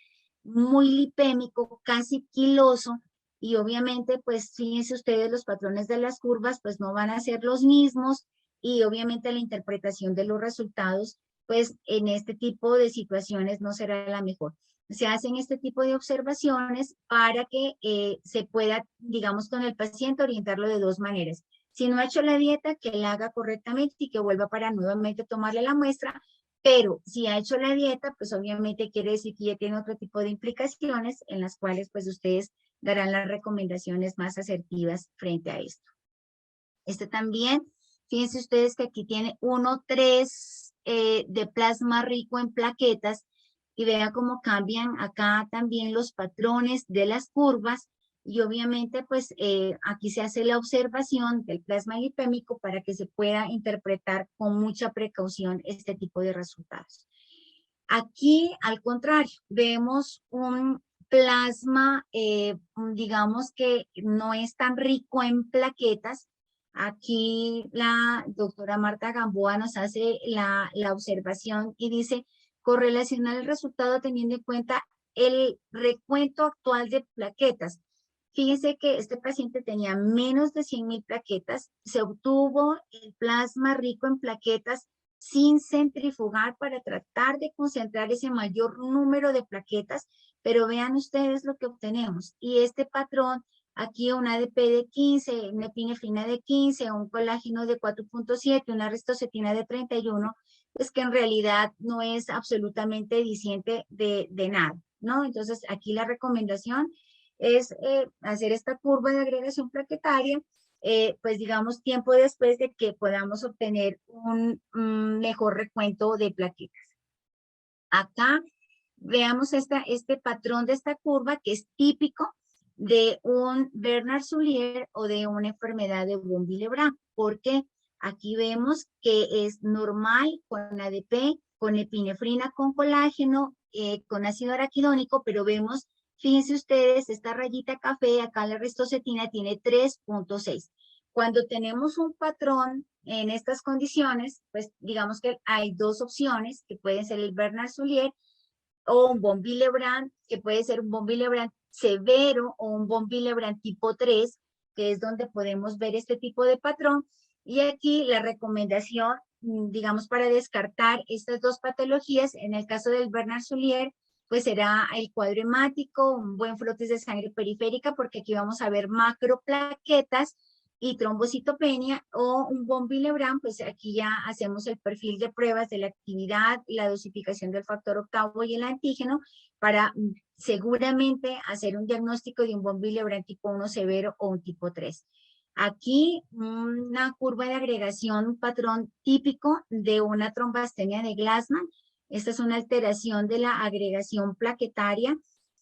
muy lipémico, casi quiloso, y obviamente, pues fíjense ustedes, los patrones de las curvas, pues no van a ser los mismos, y obviamente la interpretación de los resultados, pues en este tipo de situaciones no será la mejor. Se hacen este tipo de observaciones para que se pueda, digamos, con el paciente orientarlo de dos maneras. Si no ha hecho la dieta, que la haga correctamente y que vuelva para nuevamente tomarle la muestra, pero si ha hecho la dieta, pues obviamente quiere decir que ya tiene otro tipo de implicaciones en las cuales pues ustedes darán las recomendaciones más asertivas frente a esto. También, fíjense ustedes que aquí tiene 1,3 de plasma rico en plaquetas, y vean cómo cambian acá también los patrones de las curvas, y obviamente pues aquí se hace la observación del plasma lipémico para que se pueda interpretar con mucha precaución este tipo de resultados. Aquí, al contrario, vemos un plasma, digamos que no es tan rico en plaquetas. Aquí la doctora Marta Gamboa nos hace la observación y dice, correlacionar el resultado teniendo en cuenta el recuento actual de plaquetas. Fíjense que este paciente tenía menos de 100.000 plaquetas, se obtuvo el plasma rico en plaquetas sin centrifugar para tratar de concentrar ese mayor número de plaquetas, pero vean ustedes lo que obtenemos. Y este patrón, aquí una ADP de 15, una epinefrina de 15, un colágeno de 4,7, una ristocetina de 31, pues que en realidad no es absolutamente diciente de nada, ¿no? Entonces aquí la recomendación es hacer esta curva de agregación plaquetaria, pues digamos tiempo después de que podamos obtener un mejor recuento de plaquetas. Acá veamos este patrón de esta curva que es típico de un Bernard-Soulier o de una enfermedad de von Willebrand, porque aquí vemos que es normal con ADP, con epinefrina, con colágeno, con ácido araquidónico, pero vemos, fíjense ustedes, esta rayita café, acá la ristocetina tiene 3,6. Cuando tenemos un patrón en estas condiciones, pues digamos que hay dos opciones que pueden ser el Bernard-Soulier o un von Willebrand, que puede ser un von Willebrand severo o un von Willebrand tipo 3, que es donde podemos ver este tipo de patrón. Y aquí la recomendación, digamos, para descartar estas dos patologías, en el caso del Bernard-Soulier, pues será el cuadro hemático, un buen flotes de sangre periférica, porque aquí vamos a ver macroplaquetas y trombocitopenia, o un von Willebrand, pues aquí ya hacemos el perfil de pruebas de la actividad y la dosificación del factor octavo y el antígeno para seguramente hacer un diagnóstico de un von Willebrand tipo 1 severo o un tipo 3. Aquí una curva de agregación, un patrón típico de una trombastenia de Glassman. Esta es una alteración de la agregación plaquetaria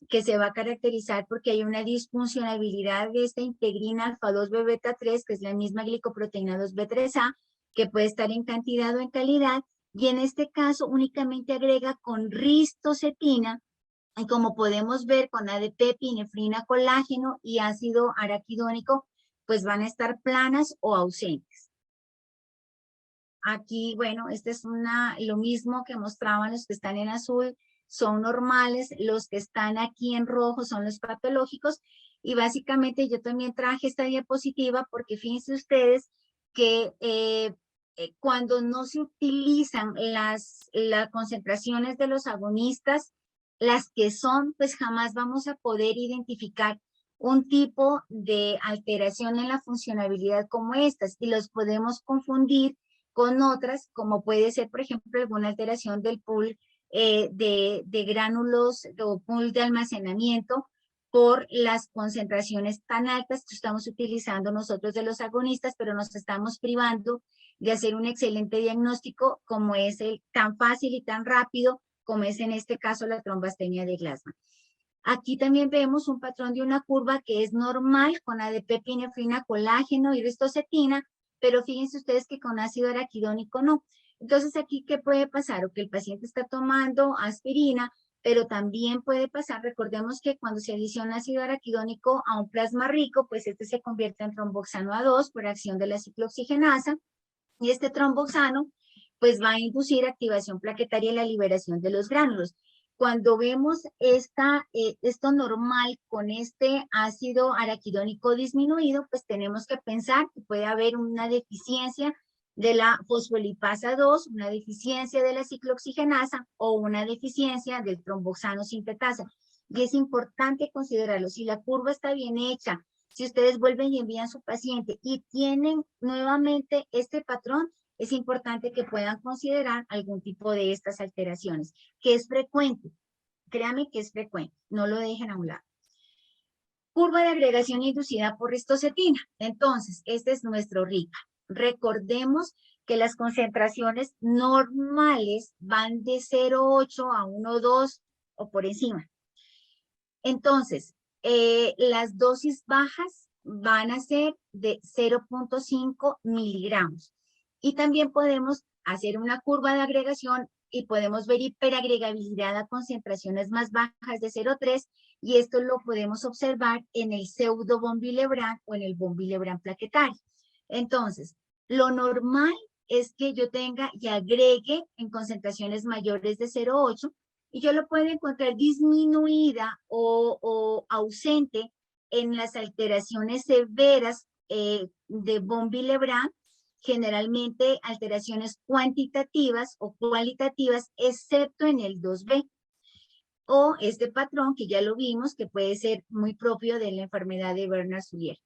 que se va a caracterizar porque hay una disfuncionabilidad de esta integrina alfa-2b beta-3, que es la misma glicoproteína 2b3a, que puede estar en cantidad o en calidad, y en este caso únicamente agrega con ristocetina, y como podemos ver con ADP, epinefrina, colágeno y ácido araquidónico, pues van a estar planas o ausentes. Aquí, bueno, este es lo mismo que mostraban los que están en azul, son normales, los que están aquí en rojo son los patológicos, y básicamente yo también traje esta diapositiva porque fíjense ustedes que cuando no se utilizan las concentraciones de los agonistas, las que son, pues jamás vamos a poder identificar un tipo de alteración en la funcionabilidad como estas, y los podemos confundir con otras, como puede ser, por ejemplo, alguna alteración del pool de gránulos o pool de almacenamiento por las concentraciones tan altas que estamos utilizando nosotros de los agonistas, pero nos estamos privando de hacer un excelente diagnóstico como es el tan fácil y tan rápido como es en este caso la trombastenia de Glassman. Aquí también vemos un patrón de una curva que es normal con ADP, epinefrina, colágeno y ristocetina, pero fíjense ustedes que con ácido araquidónico no. Entonces aquí, ¿qué puede pasar? O que el paciente está tomando aspirina, pero también puede pasar, recordemos que cuando se adiciona ácido araquidónico a un plasma rico, pues este se convierte en tromboxano A2 por acción de la ciclooxigenasa, y este tromboxano pues va a inducir activación plaquetaria y la liberación de los gránulos. Cuando vemos esto normal con este ácido araquidónico disminuido, pues tenemos que pensar que puede haber una deficiencia de la fosfolipasa 2, una deficiencia de la ciclooxigenasa o una deficiencia del tromboxano sintetasa. Y es importante considerarlo. Si la curva está bien hecha, si ustedes vuelven y envían a su paciente y tienen nuevamente este patrón, es importante que puedan considerar algún tipo de estas alteraciones, que es frecuente. Créanme que es frecuente, no lo dejen a un lado. Curva de agregación inducida por ristocetina. Entonces, este es nuestro RICA. Recordemos que las concentraciones normales van de 0,8 a 1,2 o por encima. Entonces, las dosis bajas van a ser de 0,5 miligramos. Y también podemos hacer una curva de agregación y podemos ver hiperagregabilidad a concentraciones más bajas de 0,3, y esto lo podemos observar en el pseudo von Willebrand o en el von Willebrand plaquetario. Entonces, lo normal es que yo tenga y agregue en concentraciones mayores de 0,8, y yo lo puedo encontrar disminuida o ausente en las alteraciones severas de von Willebrand, generalmente alteraciones cuantitativas o cualitativas, excepto en el 2B. O este patrón que ya lo vimos, que puede ser muy propio de la enfermedad de Bernard-Soulier.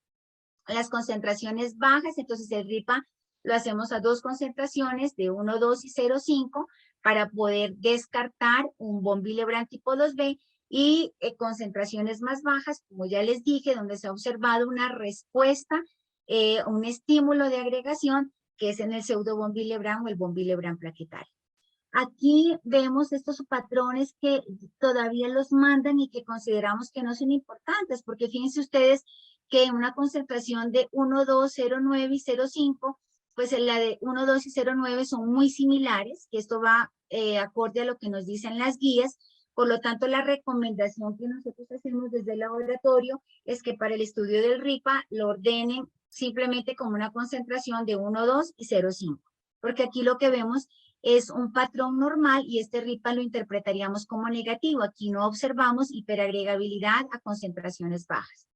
Las concentraciones bajas, entonces el RIPA lo hacemos a 2 concentraciones de 1,2 y 0,5 para poder descartar un von Willebrand tipo 2B, y concentraciones más bajas, como ya les dije, donde se ha observado una respuesta, un estímulo de agregación, que es en el pseudo von Willebrand o el von Willebrand plaquetario. Aquí vemos estos patrones que todavía los mandan y que consideramos que no son importantes, porque fíjense ustedes que una concentración de 1, 2, 0,9 y 0,5, pues la de 1, 2 y 0,9 son muy similares, que esto va acorde a lo que nos dicen las guías. Por lo tanto, la recomendación que nosotros hacemos desde el laboratorio es que para el estudio del RIPA lo ordenen simplemente como una concentración de 1, 2 y 0,5, porque aquí lo que vemos es un patrón normal y este RIPA lo interpretaríamos como negativo. Aquí no observamos hiperagregabilidad a concentraciones bajas.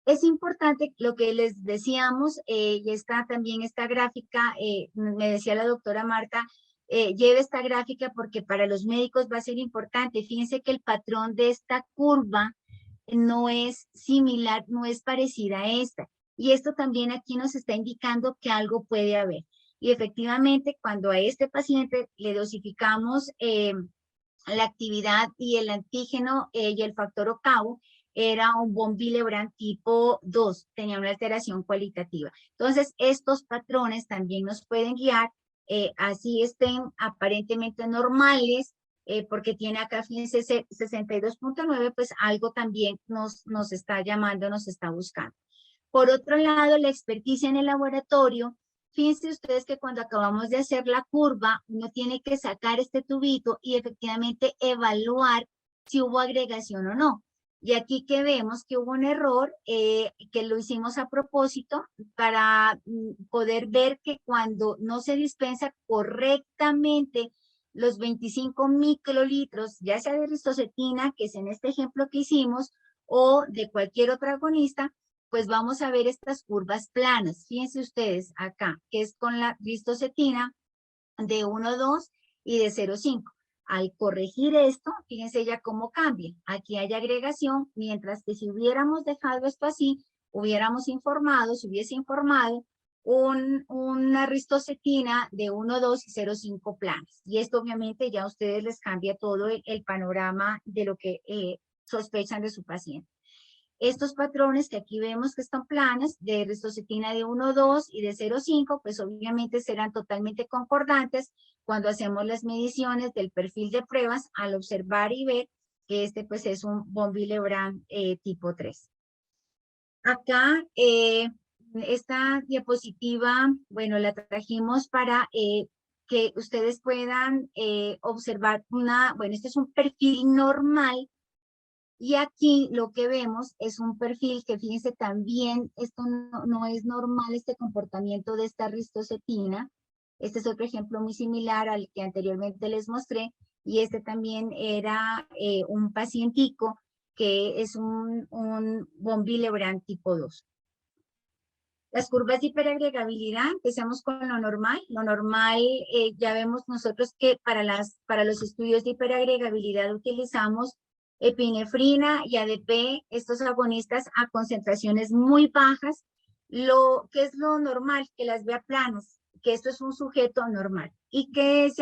Es importante lo que les decíamos, y está también esta gráfica, me decía la doctora Marta, lleve esta gráfica porque para los médicos va a ser importante. Fíjense que el patrón de esta curva no es similar, no es parecida a esta. Y esto también aquí nos está indicando que algo puede haber. Y efectivamente, cuando a este paciente le dosificamos la actividad y el antígeno y el factor octavo, era un von Willebrand tipo 2, tenía una alteración cualitativa. Entonces, estos patrones también nos pueden guiar, así estén aparentemente normales, porque tiene acá, fíjense, 62.9, pues algo también nos está llamando, nos está buscando. Por otro lado, la experticia en el laboratorio. Fíjense ustedes que cuando acabamos de hacer la curva, uno tiene que sacar este tubito y efectivamente evaluar si hubo agregación o no. Y aquí que vemos que hubo un error, que lo hicimos a propósito para poder ver que cuando no se dispensa correctamente los 25 microlitros, ya sea de ristocetina, que es en este ejemplo que hicimos, o de cualquier otro agonista, pues vamos a ver estas curvas planas. Fíjense ustedes acá, que es con la ristocetina de 1,2 y de 0,5. Al corregir esto, fíjense ya cómo cambia. Aquí hay agregación, mientras que si hubiéramos dejado esto así, hubiéramos informado, se hubiese informado una ristocetina de 1,2 y 0,5 planas. Y esto obviamente ya a ustedes les cambia todo el panorama de lo que sospechan de su paciente. Estos patrones que aquí vemos que están planas, de ristocetina de 1,2 y de 0,5, pues obviamente serán totalmente concordantes cuando hacemos las mediciones del perfil de pruebas al observar y ver que este pues es un von Willebrand tipo 3. Acá, esta diapositiva, bueno, la trajimos para que ustedes puedan observar bueno, este es un perfil normal. Y aquí lo que vemos es un perfil que, fíjense, también esto no es normal, este comportamiento de esta ristocetina. Este es otro ejemplo muy similar al que anteriormente les mostré. Y este también era un pacientico que es un von Willebrand tipo 2. Las curvas de hiperagregabilidad, empezamos con lo normal. Lo normal, ya vemos nosotros que para los estudios de hiperagregabilidad utilizamos epinefrina y ADP, estos agonistas a concentraciones muy bajas. ¿Qué es lo normal? Que las vea planas, que esto es un sujeto normal. Y que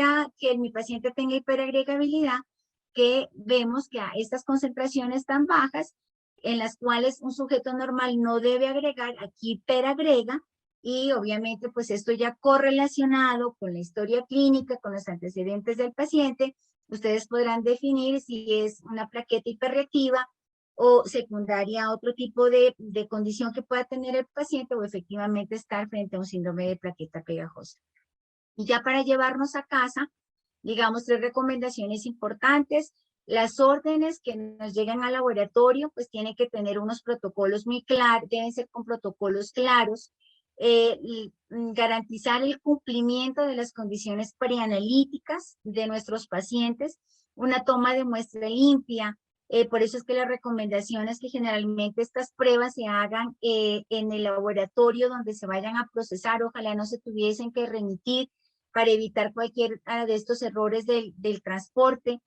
mi paciente tenga hiperagregabilidad, que vemos que a estas concentraciones tan bajas, en las cuales un sujeto normal no debe agregar, aquí hiperagrega, y obviamente pues esto ya correlacionado con la historia clínica, con los antecedentes del paciente, ustedes podrán definir si es una plaqueta hiperreactiva o secundaria a otro tipo de condición que pueda tener el paciente o efectivamente estar frente a un síndrome de plaqueta pegajosa. Y ya para llevarnos a casa, digamos, 3 recomendaciones importantes. Las órdenes que nos llegan al laboratorio, pues tienen que tener unos protocolos muy claros, deben ser con protocolos claros, garantizar el cumplimiento de las condiciones preanalíticas de nuestros pacientes, una toma de muestra limpia. Por eso es que la recomendación es que generalmente estas pruebas se hagan en el laboratorio donde se vayan a procesar, ojalá no se tuviesen que remitir para evitar cualquier de estos errores del transporte.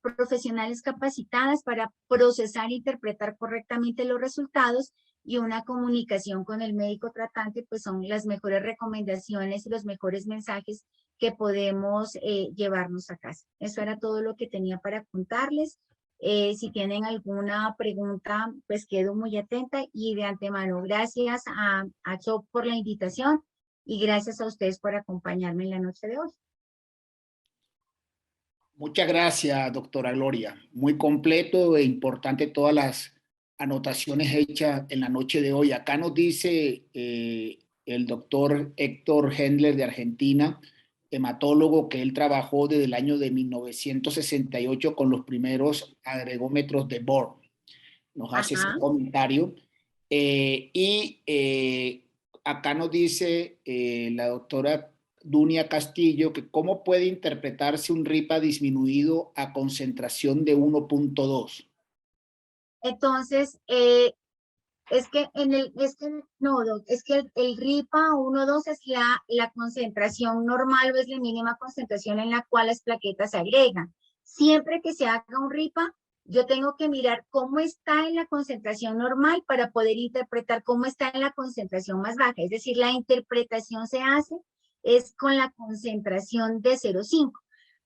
Profesionales capacitadas para procesar e interpretar correctamente los resultados y una comunicación con el médico tratante, pues son las mejores recomendaciones y los mejores mensajes que podemos llevarnos a casa. Eso era todo lo que tenía para contarles. Si tienen alguna pregunta, pues quedo muy atenta y de antemano gracias a CHOP por la invitación y gracias a ustedes por acompañarme en la noche de hoy. Muchas gracias, doctora Gloria. Muy completo e importante todas las anotaciones hechas en la noche de hoy. Acá nos dice el doctor Héctor Hendler de Argentina, hematólogo, que él trabajó desde el año de 1968 con los primeros agregómetros de Born. Nos hace ese comentario. Acá nos dice la doctora Dunia Castillo que cómo puede interpretarse un RIPA disminuido a concentración de 1.2. Entonces, es que el RIPA 1,2 es la concentración normal o es la mínima concentración en la cual las plaquetas se agregan. Siempre que se haga un RIPA, yo tengo que mirar cómo está en la concentración normal para poder interpretar cómo está en la concentración más baja. Es decir, la interpretación se hace es con la concentración de 0,5,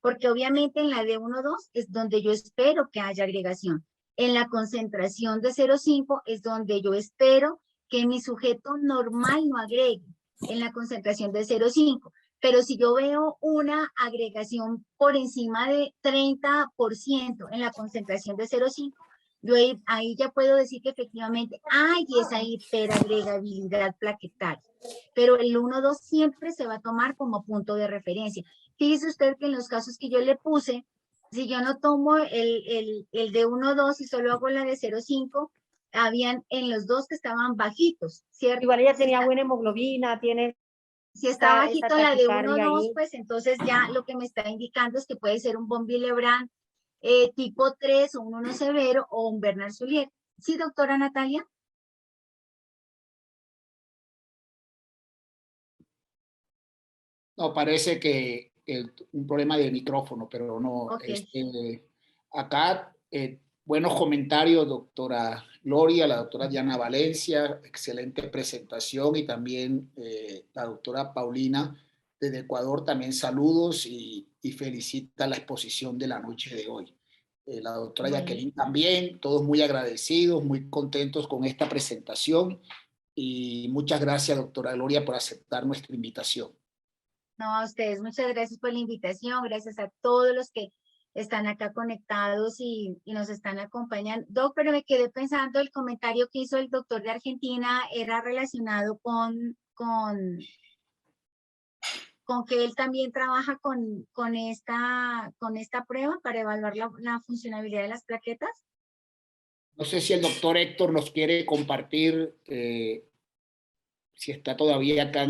porque obviamente en la de 1,2 es donde yo espero que haya agregación. En la concentración de 0,5 es donde yo espero que mi sujeto normal no agregue, en la concentración de 0,5. Pero si yo veo una agregación por encima de 30% en la concentración de 0,5, yo ahí ya puedo decir que efectivamente hay esa hiperagregabilidad plaquetaria. Pero el 1,2 siempre se va a tomar como punto de referencia. Fíjese usted que en los casos que yo le puse, si yo no tomo el de 1,2 y solo hago la de 0,5, habían en los dos que estaban bajitos, ¿cierto? Igual ella tenía buena hemoglobina, tiene si está esa bajito la de taquicardia 1,2, ahí. pues entonces ya lo que me está indicando es que puede ser un von Willebrand tipo 3 o un 1 severo o un Bernard-Soulier. ¿Sí, doctora Natalia? No, parece que un problema de micrófono, pero no. Ok. Acá, buenos comentarios, doctora Gloria, la doctora Diana Valencia, excelente presentación, y también la doctora Paulina desde Ecuador, también saludos y felicita la exposición de la noche de hoy. La doctora Bueno. Jacqueline también, todos muy agradecidos, muy contentos con esta presentación, y muchas gracias, doctora Gloria, por aceptar nuestra invitación. No, a ustedes, muchas gracias por la invitación, gracias a todos los que están acá conectados y nos están acompañando. Doc, pero me quedé pensando, el comentario que hizo el doctor de Argentina era relacionado con que él también trabaja con esta prueba para evaluar la funcionabilidad de las plaquetas. No sé si el doctor Héctor nos quiere compartir, si está todavía acá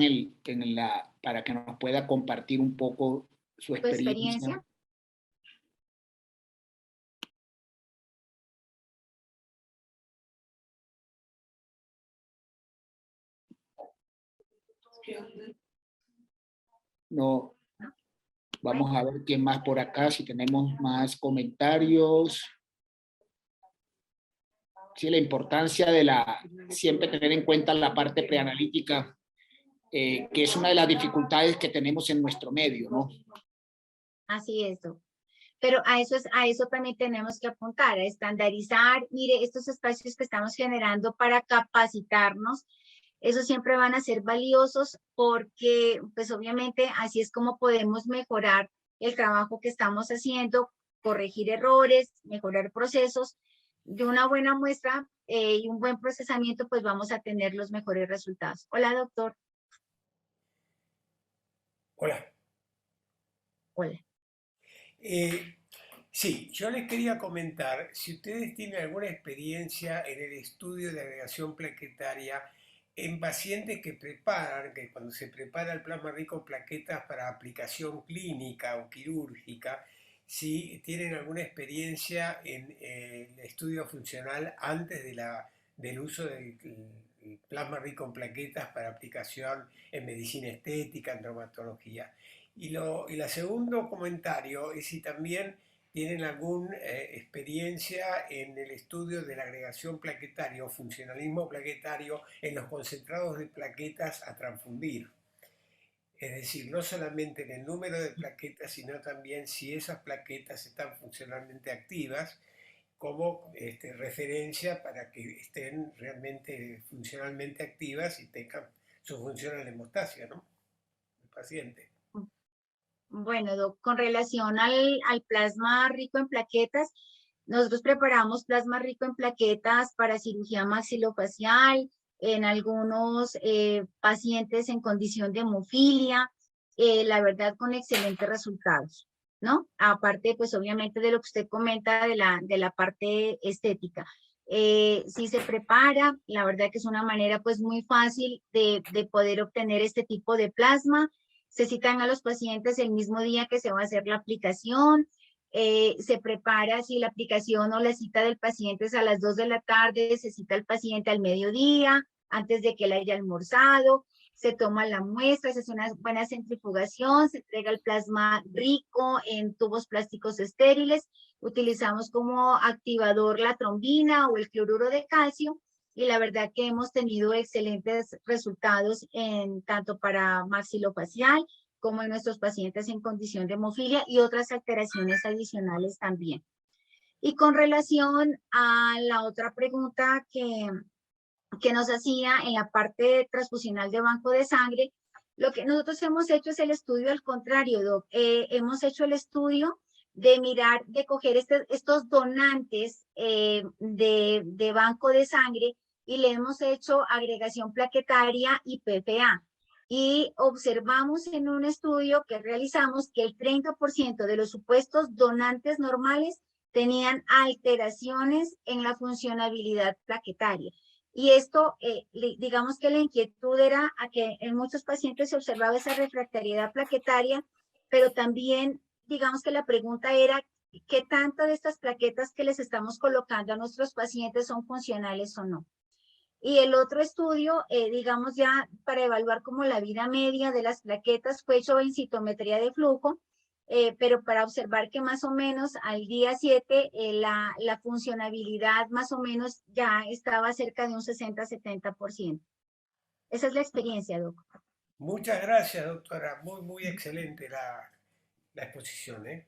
para que nos pueda compartir un poco su ¿Tu experiencia? experiencia. No, vamos a ver quién más por acá, si tenemos más comentarios. Sí, la importancia de siempre tener en cuenta la parte preanalítica, que es una de las dificultades que tenemos en nuestro medio, ¿no? Así es, Doc. Pero a eso también tenemos que apuntar, a estandarizar. Mire, estos espacios que estamos generando para capacitarnos, esos siempre van a ser valiosos porque, pues obviamente, así es como podemos mejorar el trabajo que estamos haciendo, corregir errores, mejorar procesos. De una buena muestra y un buen procesamiento, pues vamos a tener los mejores resultados. Hola, doctor. Hola. Hola. Sí, yo les quería comentar, si ustedes tienen alguna experiencia en el estudio de agregación plaquetaria en pacientes que cuando se prepara el plasma rico en plaquetas para aplicación clínica o quirúrgica, si tienen alguna experiencia en el estudio funcional antes del uso del plasma rico en plaquetas para aplicación en medicina estética, en traumatología. Y el segundo comentario es si también tienen alguna experiencia en el estudio de la agregación plaquetaria o funcionalismo plaquetario en los concentrados de plaquetas a transfundir. Es decir, no solamente en el número de plaquetas, sino también si esas plaquetas están funcionalmente activas como referencia para que estén realmente funcionalmente activas y tengan su función en la hemostasia, ¿no? El paciente. Bueno, Doc, con relación al plasma rico en plaquetas, nosotros preparamos plasma rico en plaquetas para cirugía maxilofacial, en algunos pacientes en condición de hemofilia, la verdad con excelentes resultados, ¿no? Aparte, pues obviamente de lo que usted comenta de la parte estética. Si se prepara, la verdad que es una manera pues muy fácil de poder obtener este tipo de plasma. Se citan a los pacientes el mismo día que se va a hacer la aplicación. Se prepara, si la aplicación o la cita del paciente es a las 2 de la tarde, se cita al paciente al mediodía, antes de que él haya almorzado. Se toma la muestra, se hace una buena centrifugación, se entrega el plasma rico en tubos plásticos estériles. Utilizamos como activador la trombina o el cloruro de calcio, y la verdad que hemos tenido excelentes resultados tanto para maxilofacial como en nuestros pacientes en condición de hemofilia y otras alteraciones adicionales también. Y con relación a la otra pregunta que nos hacía en la parte transfusional de banco de sangre, lo que nosotros hemos hecho es el estudio al contrario, Doc. Hemos hecho el estudio de mirar, de coger estos donantes de banco de sangre y le hemos hecho agregación plaquetaria y PPA. Y observamos en un estudio que realizamos que el 30% de los supuestos donantes normales tenían alteraciones en la funcionabilidad plaquetaria. Y esto, digamos que la inquietud era a que en muchos pacientes se observaba esa refractariedad plaquetaria, pero también, digamos que la pregunta era, ¿qué tanto de estas plaquetas que les estamos colocando a nuestros pacientes son funcionales o no? Y el otro estudio, digamos ya para evaluar como la vida media de las plaquetas, fue hecho en citometría de flujo, pero para observar que más o menos al día 7 la funcionabilidad más o menos ya estaba cerca de un 60-70%. Esa es la experiencia, doctor. Muchas gracias, doctora. Muy excelente la exposición, ¿eh?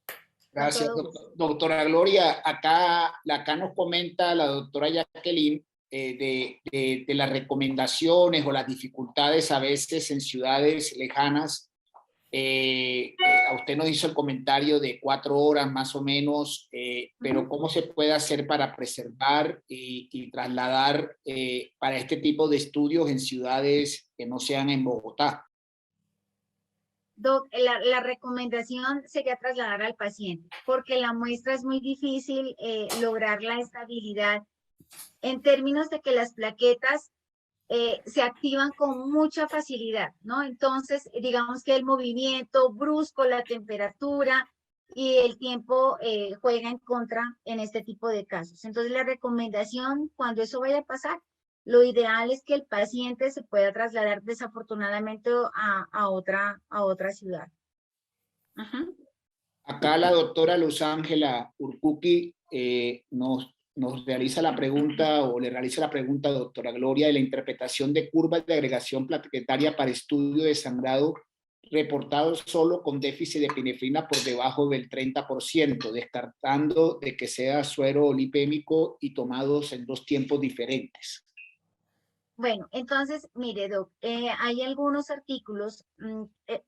Con Gracias, todo gusto. doctora Gloria. Acá nos comenta la doctora Jacqueline de las recomendaciones o las dificultades a veces en ciudades lejanas. A usted nos hizo el comentario de 4 horas más o menos, pero ¿cómo se puede hacer para preservar y trasladar para este tipo de estudios en ciudades que no sean en Bogotá? Doc, la recomendación sería trasladar al paciente, porque la muestra es muy difícil lograr la estabilidad en términos de que las plaquetas se activan con mucha facilidad, ¿no? Entonces, digamos que el movimiento brusco, la temperatura y el tiempo juega en contra en este tipo de casos. Entonces, la recomendación, cuando eso vaya a pasar, lo ideal es que el paciente se pueda trasladar desafortunadamente a otra ciudad. Ajá. Acá la doctora Luz Ángela Urcuqui nos realiza la pregunta o le realiza la pregunta a doctora Gloria de la interpretación de curvas de agregación plaquetaria para estudio de sangrado reportados solo con déficit de epinefrina por debajo del 30%, descartando de que sea suero lipémico y tomados en 2 tiempos diferentes. Bueno, entonces, mire, Doc, hay algunos artículos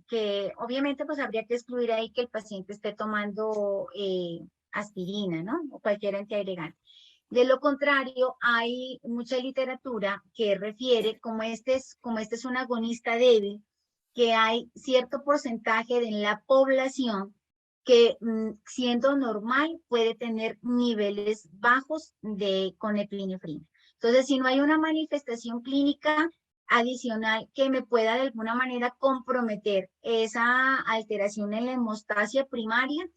que obviamente pues habría que excluir ahí que el paciente esté tomando aspirina, ¿no? O cualquier antiagregante. De lo contrario, hay mucha literatura que refiere, como este es un agonista débil, que hay cierto porcentaje de la población que siendo normal puede tener niveles bajos con epinefrina. Entonces, si no hay una manifestación clínica adicional que me pueda de alguna manera comprometer esa alteración en la hemostasia primaria,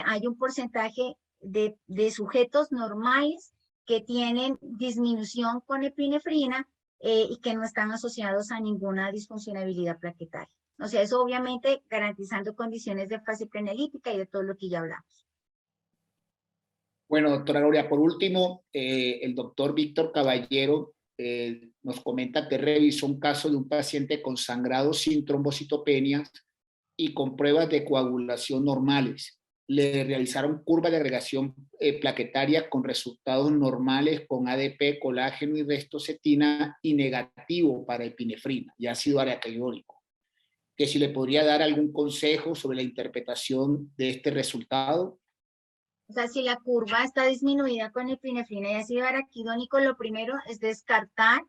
hay un porcentaje de sujetos normales que tienen disminución con epinefrina y que no están asociados a ninguna disfuncionabilidad plaquetaria. O sea, eso obviamente garantizando condiciones de fase preanalítica y de todo lo que ya hablamos. Bueno, doctora Gloria, por último, el doctor Víctor Caballero nos comenta que revisó un caso de un paciente con sangrado sin trombocitopenias y con pruebas de coagulación normales. Le realizaron curvas de agregación plaquetaria con resultados normales con ADP, colágeno y restocetina y negativo para epinefrina y ácido araquidónico. Que si le podría dar algún consejo sobre la interpretación de este resultado. O sea, si la curva está disminuida con epinefrina y ácido araquidónico, lo primero es descartar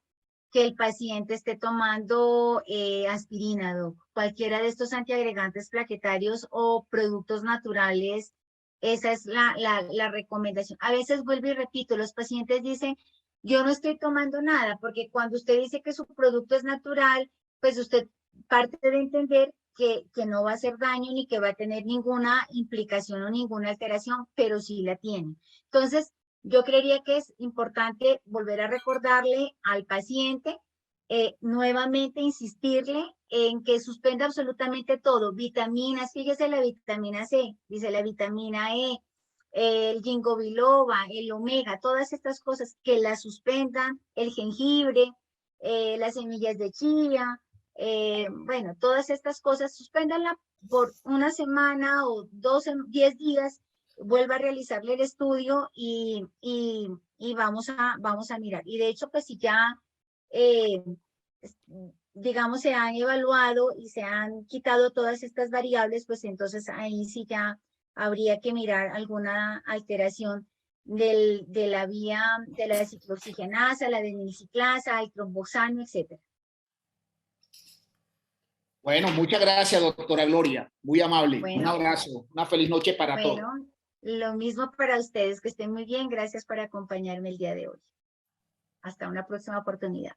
que el paciente esté tomando aspirina, Doc. Cualquiera de estos antiagregantes plaquetarios o productos naturales, esa es la recomendación. A veces vuelvo y repito, los pacientes dicen, yo no estoy tomando nada, porque cuando usted dice que su producto es natural, pues usted parte de entender que no va a hacer daño ni que va a tener ninguna implicación o ninguna alteración, pero sí la tiene. Entonces, yo creería que es importante volver a recordarle al paciente, nuevamente insistirle en que suspenda absolutamente todo, vitaminas, fíjese la vitamina C, dice la vitamina E, el ginkgo biloba, el omega, todas estas cosas que la suspendan, el jengibre, las semillas de chía, bueno, todas estas cosas, suspéndanla por una semana o 10 días vuelva a realizarle el estudio y vamos a mirar. Y de hecho, pues si ya, digamos, se han evaluado y se han quitado todas estas variables, pues entonces ahí sí ya habría que mirar alguna alteración de la vía de la ciclooxigenasa, la adenyl-ciclasa, el tromboxano, etcétera. Bueno, muchas gracias, doctora Gloria. Muy amable. Un Bueno. abrazo. Una feliz noche para todos. Bueno, lo mismo para ustedes, que estén muy bien. Gracias por acompañarme el día de hoy. Hasta una próxima oportunidad.